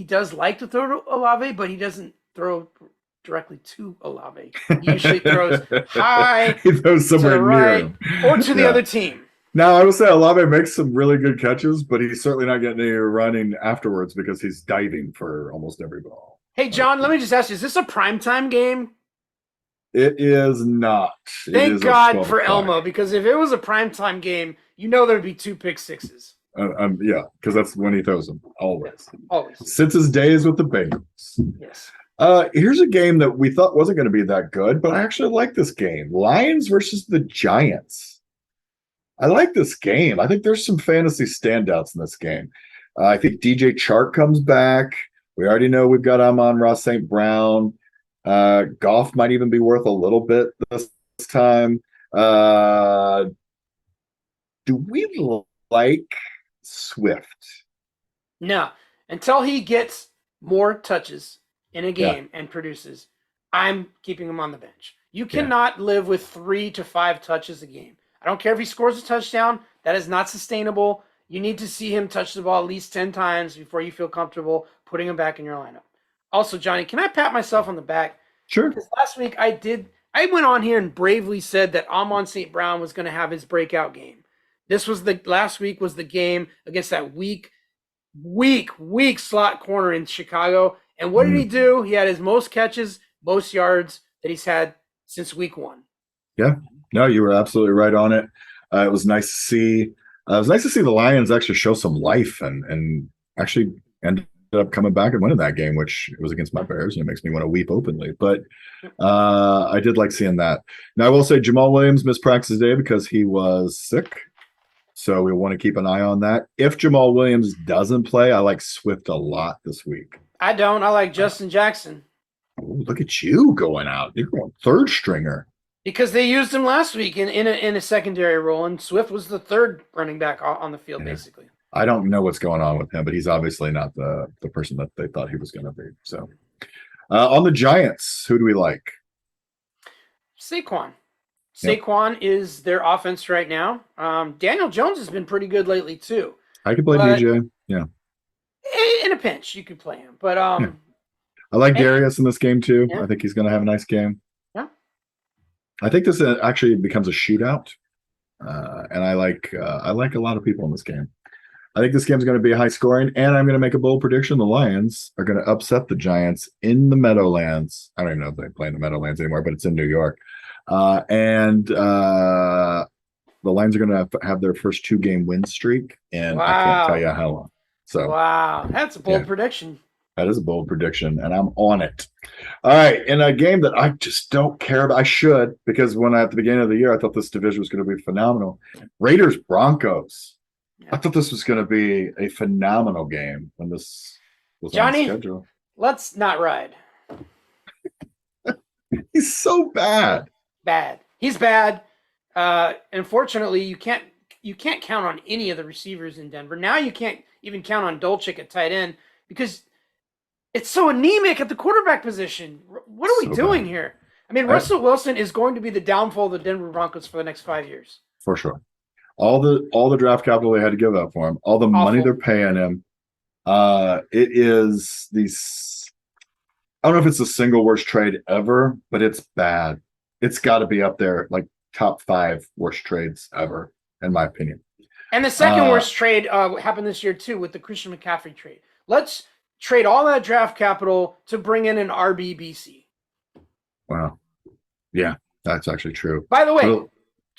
F: does like to throw to Olave, but he doesn't throw directly to Olave. He usually throws high,
E: he throws somewhere
F: to the right,
E: near him.
F: Or to the other team.
E: Now, I will say Olave makes some really good catches, but he's certainly not getting any running afterwards because he's diving for almost every ball.
F: Hey, John, let me just ask you, is this a primetime game?
E: It is not.
F: Thank God for Elmo, because if it was a primetime game, there'd be 2 pick sixes.
E: Because that's when he throws them. Always.
F: Yes, always.
E: Since his days with the Bengals.
F: Yes.
E: Here's a game that we thought wasn't going to be that good, but I actually like this game. Lions versus the Giants. I like this game. I think there's some fantasy standouts in this game. I think DJ Chark comes back. We already know we've got Amon-Ra St. Brown. Goff might even be worth a little bit this time. Do we like Swift?
F: No. Until he gets more touches in a game and produces, I'm keeping him on the bench. You cannot live with 3 to 5 touches a game. I don't care if he scores a touchdown. That is not sustainable. You need to see him touch the ball at least 10 times before you feel comfortable putting him back in your lineup. Also, Johnny, can I pat myself on the back?
E: Sure.
F: Because last week I went on here and bravely said that Amon St. Brown was going to have his breakout game. Last week was the game against that weak slot corner in Chicago. And what did he do? He had his most catches, most yards that he's had since week 1.
E: Yeah. No, you were absolutely right on it. It was nice to see. It was nice to see the Lions actually show some life and actually ended up coming back and winning that game, which was against my Bears, and it makes me want to weep openly. But I did like seeing that. Now, I will say Jamal Williams missed practice today because he was sick. So we want to keep an eye on that. If Jamal Williams doesn't play, I like Swift a lot this week.
F: I don't. I like Justin Jackson.
E: Oh, look at you going out. You're going third stringer.
F: Because they used him last week in a secondary role, and Swift was the third running back on the field, basically.
E: I don't know what's going on with him, but he's obviously not the person that they thought he was going to be. So on the Giants, who do we like?
F: Saquon. Saquon is their offense right now. Daniel Jones has been pretty good lately, too.
E: I could play DJ. Yeah.
F: In a pinch, you could play him. But
E: I like Darius in this game, too. Yeah. I think he's going to have a nice game.
F: Yeah.
E: I think this actually becomes a shootout. And I like a lot of people in this game. I think this game's going to be high scoring, and I'm going to make a bold prediction. The Lions are going to upset the Giants in the Meadowlands. I don't even know if they play in the Meadowlands anymore, but it's in New York. And the Lions are going to have their first 2-game win streak, and I can't tell you how long. So
F: wow, that's a bold prediction.
E: That is a bold prediction, and I'm on it. All right, in a game that I just don't care about. I should, because at the beginning of the year, I thought this division was going to be phenomenal. Raiders Broncos. I thought this was going to be a phenomenal game when this was on the schedule.
F: Let's not ride.
E: He's so bad.
F: He's bad. Unfortunately, you can't count on any of the receivers in Denver. Now you can't even count on Dolchik at tight end because it's so anemic at the quarterback position. What are we doing here? I mean, Russell Wilson is going to be the downfall of the Denver Broncos for the next 5 years.
E: For sure. All the draft capital they had to give up for him, all the money they're paying him. It is these. I don't know if it's the single worst trade ever, but it's bad. It's got to be up there, like top 5 worst trades ever, in my opinion.
F: And the second worst trade happened this year too with the Christian McCaffrey trade. Let's trade all that draft capital to bring in an RBBC.
E: Wow. Yeah, that's actually true.
F: By the way,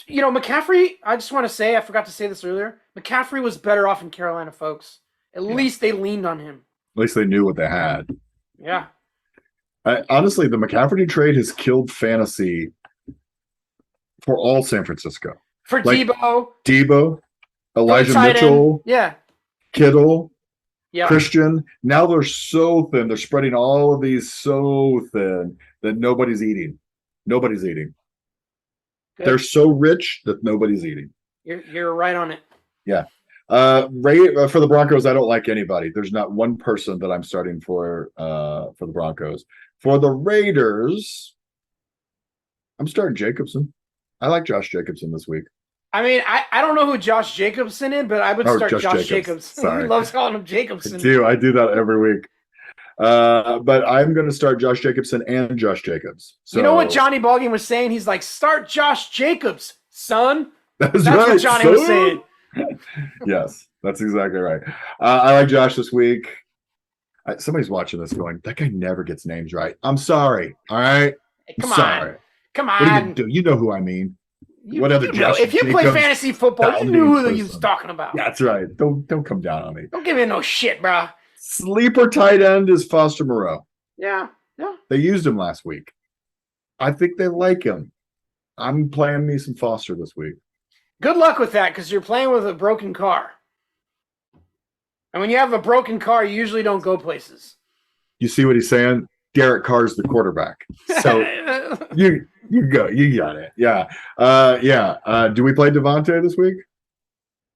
F: McCaffrey, I just want to say, I forgot to say this earlier, McCaffrey was better off in Carolina, folks. At least they leaned on him.
E: At least they knew what they had.
F: Yeah.
E: Honestly, the McCaffrey trade has killed fantasy for all San Francisco.
F: For
E: Debo, Elijah Mitchell, Kittle, Christian. Now they're so thin. They're spreading all of these so thin that nobody's eating. Nobody's eating. Good. They're so rich that nobody's eating.
F: You're right on it.
E: Yeah. For the Broncos, I don't like anybody. There's not one person that I'm starting for the Broncos. For the Raiders, I'm starting Jacobson. I like Josh Jacobson this week.
F: I mean, I don't know who Josh Jacobson is, but I would start Josh Jacobs. He loves calling him Jacobson.
E: I do that every week. But I'm going to start Josh Jacobson and Josh Jacobs. So,
F: you know what Johnny Ballgame was saying? He's like, start Josh Jacobs, son.
E: That's
F: right,
E: what
F: Johnny was saying.
E: Yes, that's exactly right. I like Josh this week. Somebody's watching this going, that guy never gets names right. I'm sorry. All right?
F: Hey, come on. Come on.
E: What are you going to do? You know who I mean. What other Josh
F: if you play fantasy football, you knew who he was talking about.
E: Yeah, that's right. Don't come down on me.
F: Don't give me no shit, bro.
E: Sleeper tight end is Foster Moreau.
F: Yeah.
E: They used him last week. I think they like him. I'm playing me some Foster this week.
F: Good luck with that, because you're playing with a broken car. And when you have a broken car, you usually don't go places.
E: You see what he's saying? Derek Carr's the quarterback. So you go. You got it. Yeah. Do we play Devontae this week?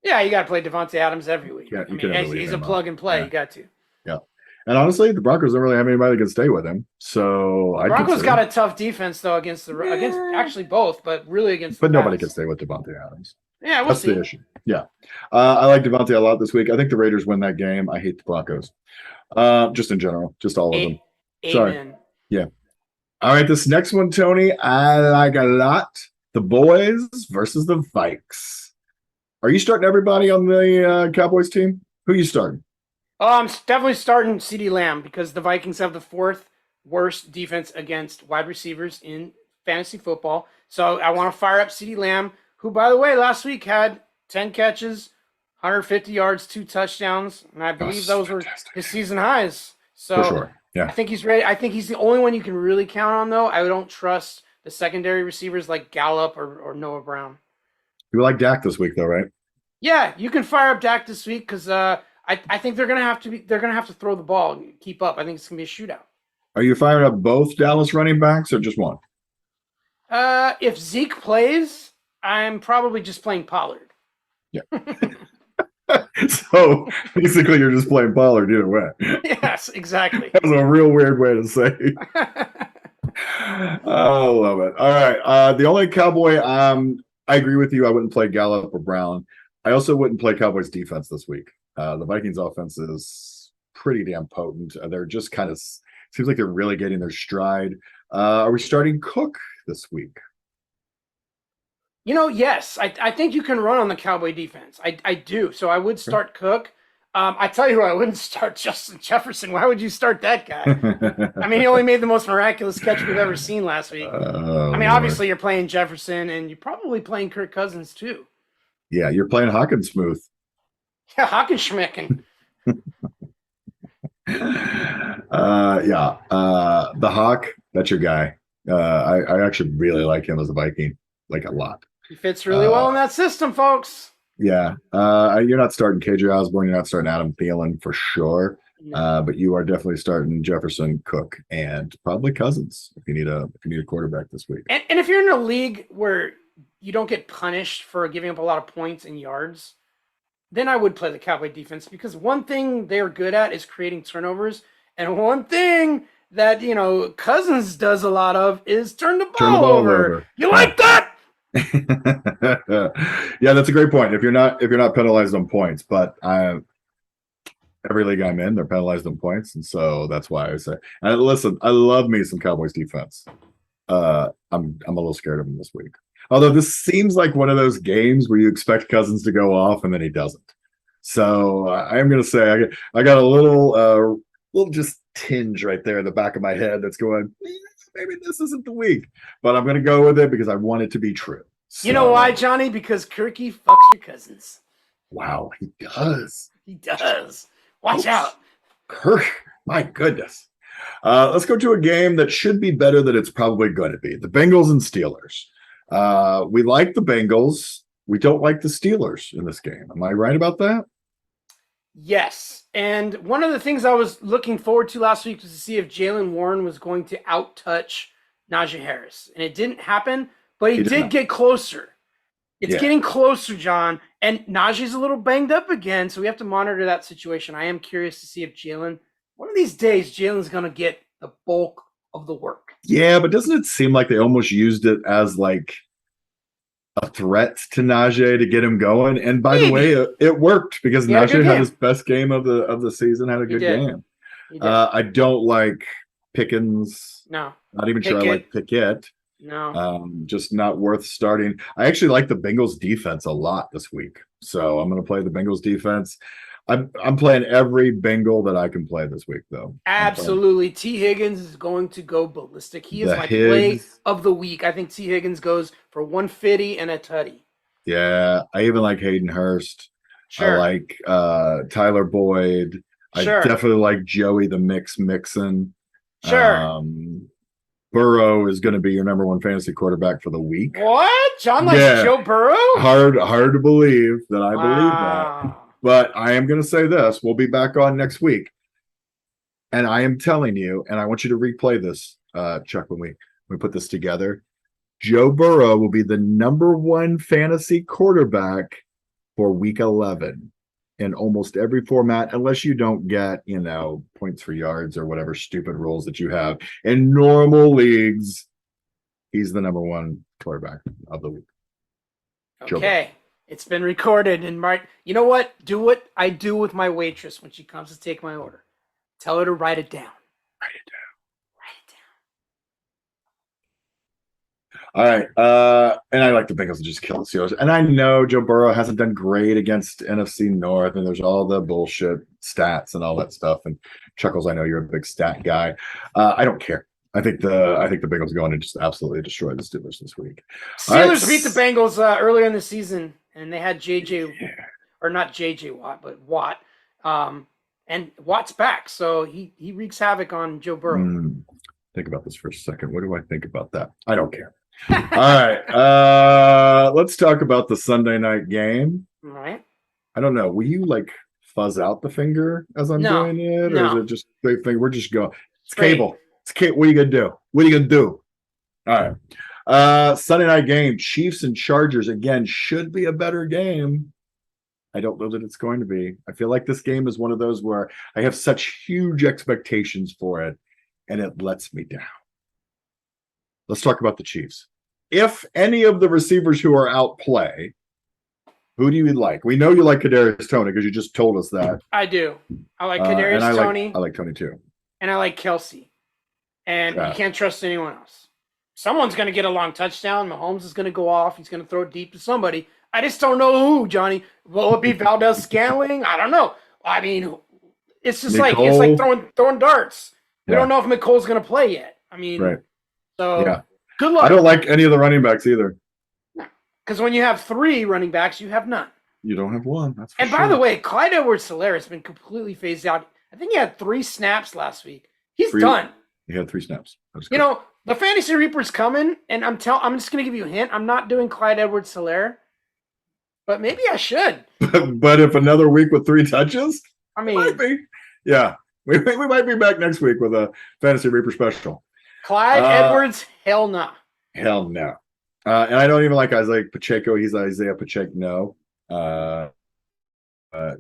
F: Yeah, you got to play Devontae Adams every week.
E: Yeah,
F: he's a plug and play. Yeah. You got to.
E: Yeah. And honestly, the Broncos don't really have anybody that can stay with him. So
F: the Broncos got a tough defense though against actually both, but really against.
E: But nobody can stay with Devontae Adams.
F: Yeah,
E: that's
F: see.
E: The issue. Yeah, I like Devontae a lot this week. I think the Raiders win that game. I hate the Broncos, just in general, just all of them. Sorry. Yeah. All right, this next one, Tony, I like a lot. The Boys versus the Vikes. Are you starting everybody on the Cowboys team? Who are you starting?
F: I'm definitely starting CeeDee Lamb because the Vikings have the 4th worst defense against wide receivers in fantasy football. So I want to fire up CeeDee Lamb, who, by the way, last week had 10 catches, 150 yards, 2 touchdowns, and I believe those were his season highs. So
E: for sure. Yeah.
F: I think he's ready. I think he's the only one you can really count on, though. I don't trust the secondary receivers like Gallup or Noah Brown.
E: You like Dak this week, though, right?
F: Yeah, you can fire up Dak this week because I think they're gonna have to throw the ball and keep up. I think it's gonna be a shootout.
E: Are you firing up both Dallas running backs or just one?
F: If Zeke plays, I'm probably just playing Pollard.
E: Yeah. So basically, you're just playing Pollard either way.
F: Yes, exactly.
E: That was a real weird way to say. I love it. All right. The only Cowboy, I agree with you. I wouldn't play Gallup or Brown. I also wouldn't play Cowboys defense this week. The Vikings offense is pretty damn potent. They're just kind of seems like they're really getting their stride. Are we starting Cook this week?
F: Yes. I think you can run on the Cowboy defense. I do. So I would start Cook. I tell you who I wouldn't start, Justin Jefferson. Why would you start that guy? I mean, he only made the most miraculous catch we've ever seen last week. Obviously you're playing Jefferson and you're probably playing Kirk Cousins too.
E: Yeah, you're playing Hawkinsmooth.
F: Yeah, Hawkinschmecken.
E: The Hawk, that's your guy. I actually really like him as a Viking, like a lot.
F: He fits really well in that system, folks.
E: Yeah. You're not starting KJ Osborne. You're not starting Adam Thielen for sure. No. But you are definitely starting Jefferson, Cook, and probably Cousins if you need a quarterback this week.
F: And if you're in a league where you don't get punished for giving up a lot of points and yards, then I would play the Cowboy defense because one thing they're good at is creating turnovers. And one thing that, Cousins does a lot of is turn the ball over. You like that?
E: Yeah, that's a great point. If you're not penalized on points, but every league I'm in, they're penalized on points, and so that's why I say. And listen, I love me some Cowboys defense. I'm a little scared of him this week. Although this seems like one of those games where you expect Cousins to go off and then he doesn't. So I am going to say I got a little just tinge right there in the back of my head that's going, maybe this isn't the week, but I'm going to go with it because I want it to be true. So,
F: you know why, Johnny? Because Kirky fucks your cousins.
E: Wow, he does.
F: He does. Watch out.
E: Kirk, my goodness. Let's go to a game that should be better than it's probably going to be. The Bengals and Steelers. We like the Bengals. We don't like the Steelers in this game. Am I right about that?
F: Yes. And one of the things I was looking forward to last week was to see if Jalen Warren was going to out-touch Najee Harris. And it didn't happen, but he did get closer. It's getting closer, John. And Najee's a little banged up again, so we have to monitor that situation. I am curious to see if one of these days, Jalen's going to get the bulk of the work.
E: Yeah, but doesn't it seem like they almost used it as like a threat to Najee to get him going? And by the way, it worked because Najee had his best game of the season, had a good game. I don't like Pickens.
F: No.
E: Not even sure I like Pickett.
F: No.
E: Just not worth starting. I actually like the Bengals defense a lot this week. So I'm going to play the Bengals defense. I'm playing every Bengal that I can play this week, though.
F: Absolutely. T. Higgins is going to go ballistic. He is my play of the week. I think T. Higgins goes for 150 and a tutty.
E: Yeah, I even like Hayden Hurst.
F: Sure.
E: I like Tyler Boyd.
F: Sure.
E: I definitely like Joey the Mixon.
F: Sure.
E: Burrow is going to be your number one fantasy quarterback for the week.
F: What? John likes Joe Burrow?
E: Hard to believe that I believe that. But I am going to say this. We'll be back on next week. And I am telling you, and I want you to replay this, Chuck, when we put this together. Joe Burrow will be the number one fantasy quarterback for week 11 in almost every format, unless you don't get, points for yards or whatever stupid rules that you have. In normal leagues, he's the number one quarterback of the week.
F: Okay. It's been recorded. And you know what? Do what I do with my waitress when she comes to take my order. Tell her to write it down.
E: All right. And I like the Bengals to just kill the Steelers. And I know Joe Burrow hasn't done great against NFC North, and there's all the bullshit stats and all that stuff. And Chuckles, I know you're a big stat guy. I don't care. I think the Bengals are going to just absolutely destroy the Steelers this week.
F: Steelers beat the Bengals earlier in the season, and they had or not JJ Watt, but Watt. And Watt's back, so he wreaks havoc on Joe Burrow.
E: Think about this for a second. What do I think about that? I don't care. All right. Let's talk about the Sunday night game.
F: All right.
E: I don't know. Will you fuzz out the finger as I'm doing it? Or is it just big finger? We're just going. It's cable. It's cable. What are you going to do? What are you going to do? All right. Sunday night game. Chiefs and Chargers. Again, should be a better game. I don't know that it's going to be. I feel like this game is one of those where I have such huge expectations for it, and it lets me down. Let's talk about the Chiefs. If any of the receivers who are out play, who do you like? We know you like Kadarius Toney because you just told us that.
F: I do. I like Kadarius Toney.
E: I like Toney too.
F: And I like Kelsey. And you can't trust anyone else. Someone's going to get a long touchdown. Mahomes is going to go off. He's going to throw it deep to somebody. I just don't know who, Johnny. Will it be Valdez Scantling? I don't know. I mean, it's just
E: Nicole.
F: like throwing darts. We don't know if McColl's going to play yet. I mean, so good luck.
E: I don't like any of the running backs either.
F: Because when you have three running backs, you have none.
E: You don't have one. That's for
F: and
E: sure.
F: By the way, Clyde Edwards-Helaire has been completely phased out. I think he had 3 snaps last week. He's done.
E: He had 3 snaps.
F: The Fantasy Reaper's coming, and I'm just going to give you a hint. I'm not doing Clyde Edwards-Helaire, but maybe I should.
E: But if another week with 3 touches,
F: I mean,
E: might be. Yeah, we might be back next week with a Fantasy Reaper special.
F: Clyde Edwards, hell no.
E: Hell no. And I don't even like Isaiah Pacheco. He's Isaiah Pacheco. No.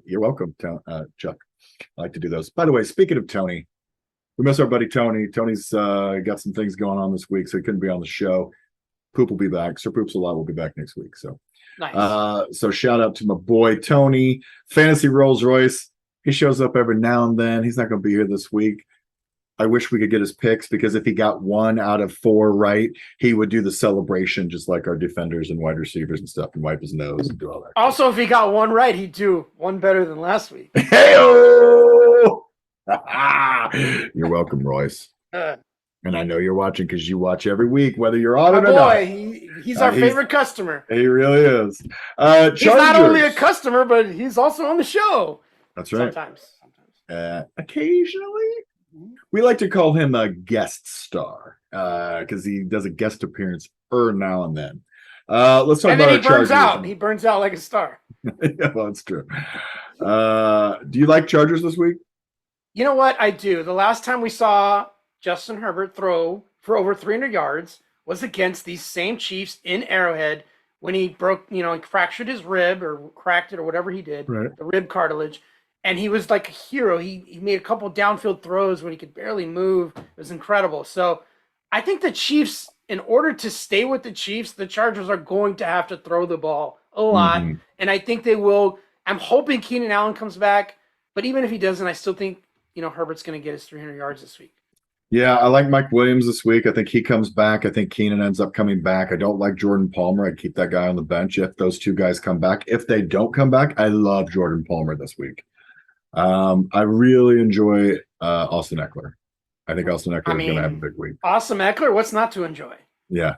E: You're welcome, Chuck. I like to do those. By the way, speaking of Tony, we miss our buddy Tony. Tony's got some things going on this week, so he couldn't be on the show. Poop will be back. Sir Poops a Lot will be back next week. So,
F: nice.
E: So shout out to my boy Tony. Fantasy Rolls Royce. He shows up every now and then. He's not going to be here this week. I wish we could get his picks because if he got 1 out of 4 right, he would do the celebration just like our defenders and wide receivers and stuff and wipe his nose and do all that.
F: Also, if he got 1 right, he'd do 1 better than last week.
E: Hey-o! You're welcome, Royce. And I know you're watching because you watch every week, whether you're on
F: My
E: it or not.
F: boy, he's our favorite customer.
E: He really is.
F: He's not only a customer, but he's also on the show.
E: That's right.
F: Sometimes.
E: Occasionally. We like to call him a guest star because he does a guest appearance now and then. Let's talk about our Chargers.
F: He burns out like a star.
E: Yeah, well, that's true. Do you like Chargers this week?
F: You know what? I do. The last time we saw Justin Herbert throw for over 300 yards was against these same Chiefs in Arrowhead when he broke, he fractured his rib or cracked it or whatever he did, the rib cartilage. And he was like a hero. He made a couple downfield throws when he could barely move. It was incredible. So I think the Chiefs, in order to stay with the Chiefs, the Chargers are going to have to throw the ball a lot. Mm-hmm. And I think they will. I'm hoping Keenan Allen comes back. But even if he doesn't, I still think, Herbert's going to get his 300 yards this week.
E: Yeah, I like Mike Williams this week. I think he comes back. I think Keenan ends up coming back. I don't like Jordan Palmer. I'd keep that guy on the bench if those two guys come back. If they don't come back, I love Jordan Palmer this week. I really enjoy Austin Eckler. I think Austin Eckler is going to have a big week.
F: Austin Eckler, what's not to enjoy?
E: Yeah.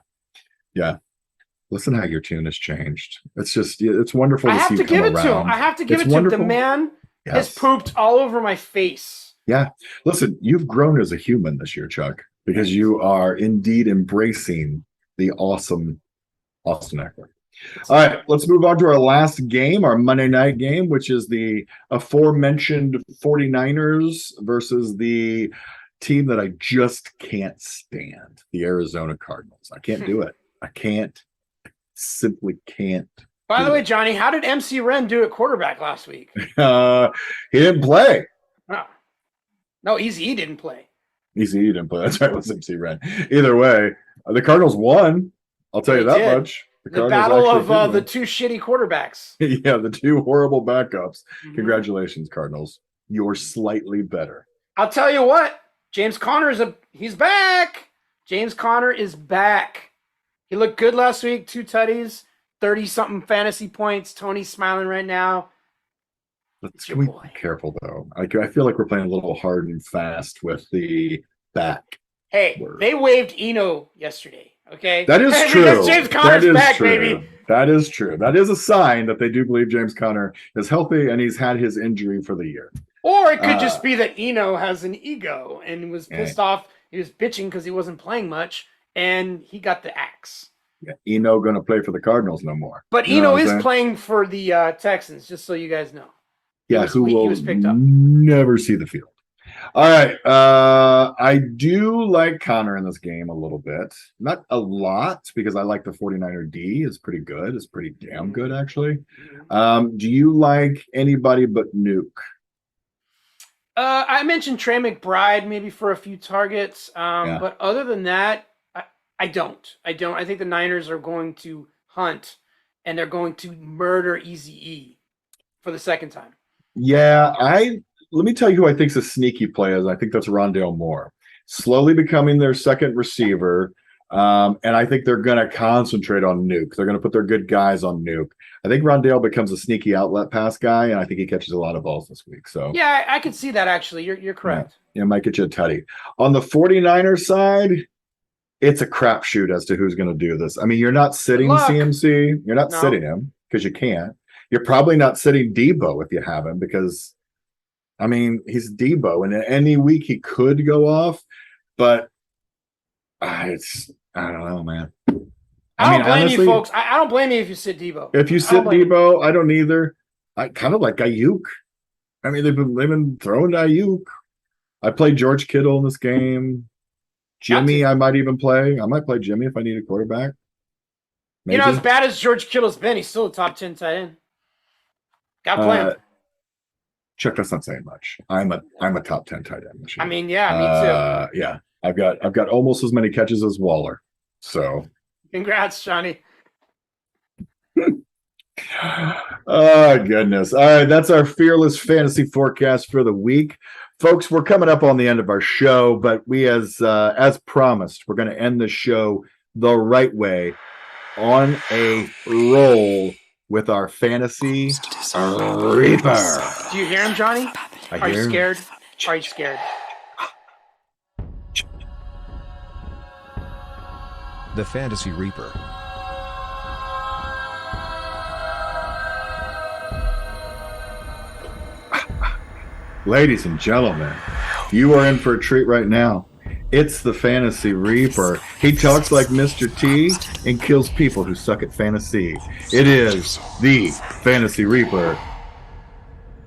E: Listen how your tune has changed. It's just, it's wonderful to see him come around.
F: I have to give it to him. The man has pooped all over my face.
E: Yeah. Listen, you've grown as a human this year, Chuck, because you are indeed embracing the awesome Austin Eckler. All right, let's move on to our last game, our Monday night game, which is the aforementioned 49ers versus the team that I just can't stand, the Arizona Cardinals. I can't do it. I simply can't.
F: By the way, Johnny, how did MC Ren do at quarterback last week?
E: He didn't play.
F: Oh. No, Easy E didn't play.
E: Easy E didn't play. That's right, it was MC Ren. Either way, the Cardinals won. I'll tell you that much.
F: The battle of the two shitty quarterbacks.
E: Yeah, the two horrible backups. Mm-hmm. Congratulations, Cardinals. You're slightly better.
F: I'll tell you what. James Conner he's back. James Conner is back. He looked good last week. 2 tutties, 30-something fantasy points. Tony's smiling right now.
E: Can we be careful, though? I feel like we're playing a little hard and fast with the back.
F: Hey, they waived Eno yesterday. Okay,
E: that is true.
F: Because James Conner's back, baby.
E: That is true. That is a sign that they do believe James Conner is healthy and he's had his injury for the year.
F: Or it could just be that Eno has an ego and was pissed off. He was bitching because he wasn't playing much, and he got the axe.
E: Yeah, Eno going to play for the Cardinals no more.
F: But Eno is playing for the Texans, just so you guys know.
E: He was picked up. Never see the field. All right. I do like Conner in this game a little bit. Not a lot, because I like the 49er D. It's pretty good. It's pretty damn good, actually. Do you like anybody but Nuke?
F: I mentioned Trey McBride maybe for a few targets. But other than that, I don't. I think the Niners are going to hunt, and they're going to murder Eazy-E for the second time.
E: Yeah, let me tell you who I think is a sneaky play is. I think that's Rondale Moore, slowly becoming their second receiver. And I think they're going to concentrate on Nuke. They're going to put their good guys on Nuke. I think Rondale becomes a sneaky outlet pass guy, and I think he catches a lot of balls this week. So
F: yeah, I could see that actually. You're correct.
E: Yeah, might get you a tutty. On the 49ers side, it's a crapshoot as to who's going to do this. I mean, you're not sitting CMC. You're not sitting him because you can't. You're probably not sitting Debo if you have him because, I mean, he's Debo, and in any week he could go off, but I don't know, man.
F: I don't blame you, folks. I don't blame you if you sit Debo.
E: If you sit Debo, I don't either. I kind of like Ayuk. I mean, they've been throwing to Ayuk. I played George Kittle in this game. Jimmy, I might even play. I might play Jimmy if I need a quarterback. Maybe.
F: As bad as George Kittle's been, he's still a top 10 tight end. Got to play him.
E: Chuck, that's not saying much. I'm a top 10 tight end this year.
F: I mean, yeah, me too.
E: Yeah, I've got almost as many catches as Waller. So,
F: congrats, Johnny.
E: Oh, goodness. All right, that's our fearless fantasy forecast for the week. Folks, we're coming up on the end of our show, but we, as promised, we're going to end the show the right way, on a roll with our fantasy Reaper.
F: Do you hear him, Johnny? Are you scared? Are you scared?
C: The Fantasy Reaper.
E: Ladies and gentlemen, you are in for a treat right now. It's the Fantasy Reaper. He talks like Mr. T and kills people who suck at fantasy. It is the Fantasy Reaper.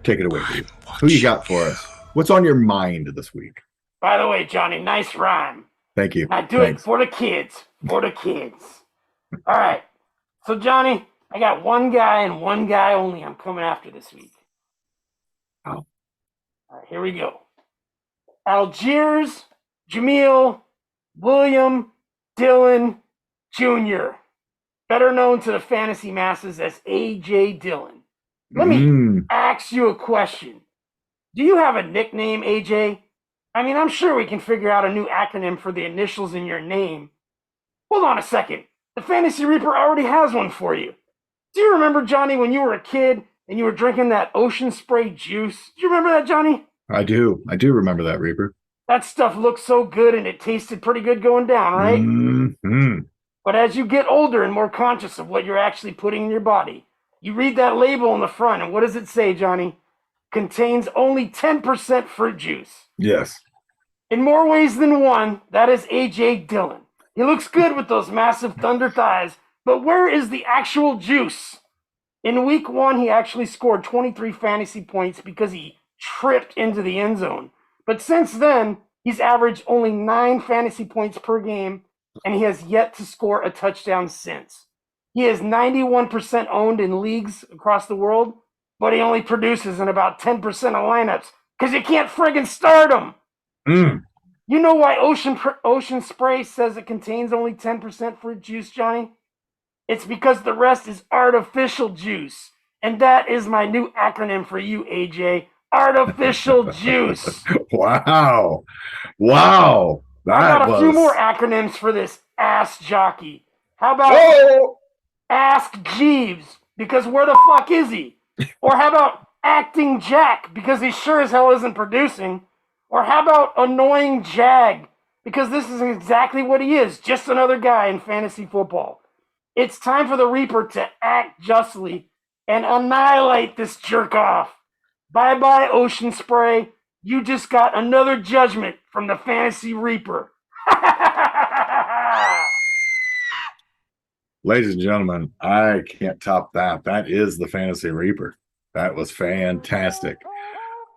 E: Take it away, dude. Who you got for us? What's on your mind this week?
F: By the way, Johnny, nice rhyme.
E: Thank you.
F: I do it for the kids. For the kids. All right. So, Johnny, I got one guy and one guy only I'm coming after this week.
E: Oh.
F: All right, here we go. Algiers Jamil William Dillon Jr., better known to the fantasy masses as A.J. Dillon. Let me ask you a question. Do you have a nickname, A.J.? I mean, I'm sure we can figure out a new acronym for the initials in your name. Hold on a second. The Fantasy Reaper already has one for you. Do you remember, Johnny, when you were a kid and you were drinking that Ocean Spray juice? Do you remember that, Johnny?
E: I do. I do remember that, Reaper.
F: That stuff looked so good and it tasted pretty good going down, right?
E: Mm-hmm.
F: But as you get older and more conscious of what you're actually putting in your body, you read that label on the front, and what does it say, Johnny? Contains only 10% fruit juice.
E: Yes.
F: In more ways than one, that is A.J. Dillon. He looks good with those massive thunder thighs, but where is the actual juice? In week 1, he actually scored 23 fantasy points because he tripped into the end zone. But since then, he's averaged only 9 fantasy points per game, and he has yet to score a touchdown since. He is 91% owned in leagues across the world, but he only produces in about 10% of lineups because you can't friggin' start him. You know why Ocean Spray says it contains only 10% fruit juice, Johnny? It's because the rest is artificial juice. And that is my new acronym for you, AJ. Artificial juice.
E: Wow. Wow.
F: I got a few more acronyms for this ass jockey. How about Ask Jeeves, because where the fuck is he? Or how about Acting Jack, because he sure as hell isn't producing? Or how about Annoying Jag, because this is exactly what he is, just another guy in fantasy football. It's time for the Reaper to act justly and annihilate this jerk-off. Bye-bye, Ocean Spray. You just got another judgment from the Fantasy Reaper.
E: Ladies and gentlemen, I can't top that. That is the Fantasy Reaper. That was fantastic.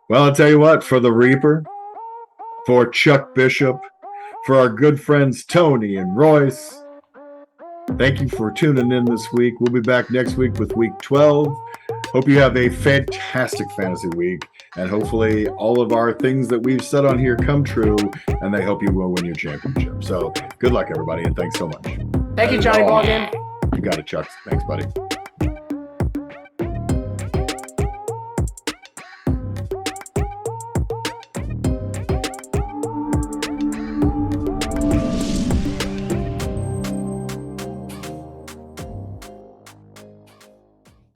E: Well, I'll tell you what, for the Reaper, for Chuck Bishop, for our good friends Tony and Royce, thank you for tuning in this week. We'll be back next week with week 12. Hope you have a fantastic fantasy week, and hopefully all of our things that we've said on here come true, and they help you win your championship. So good luck, everybody, and thanks so much.
F: Thank you, Johnny Ballgame.
E: You got it, Chuck. Thanks, buddy.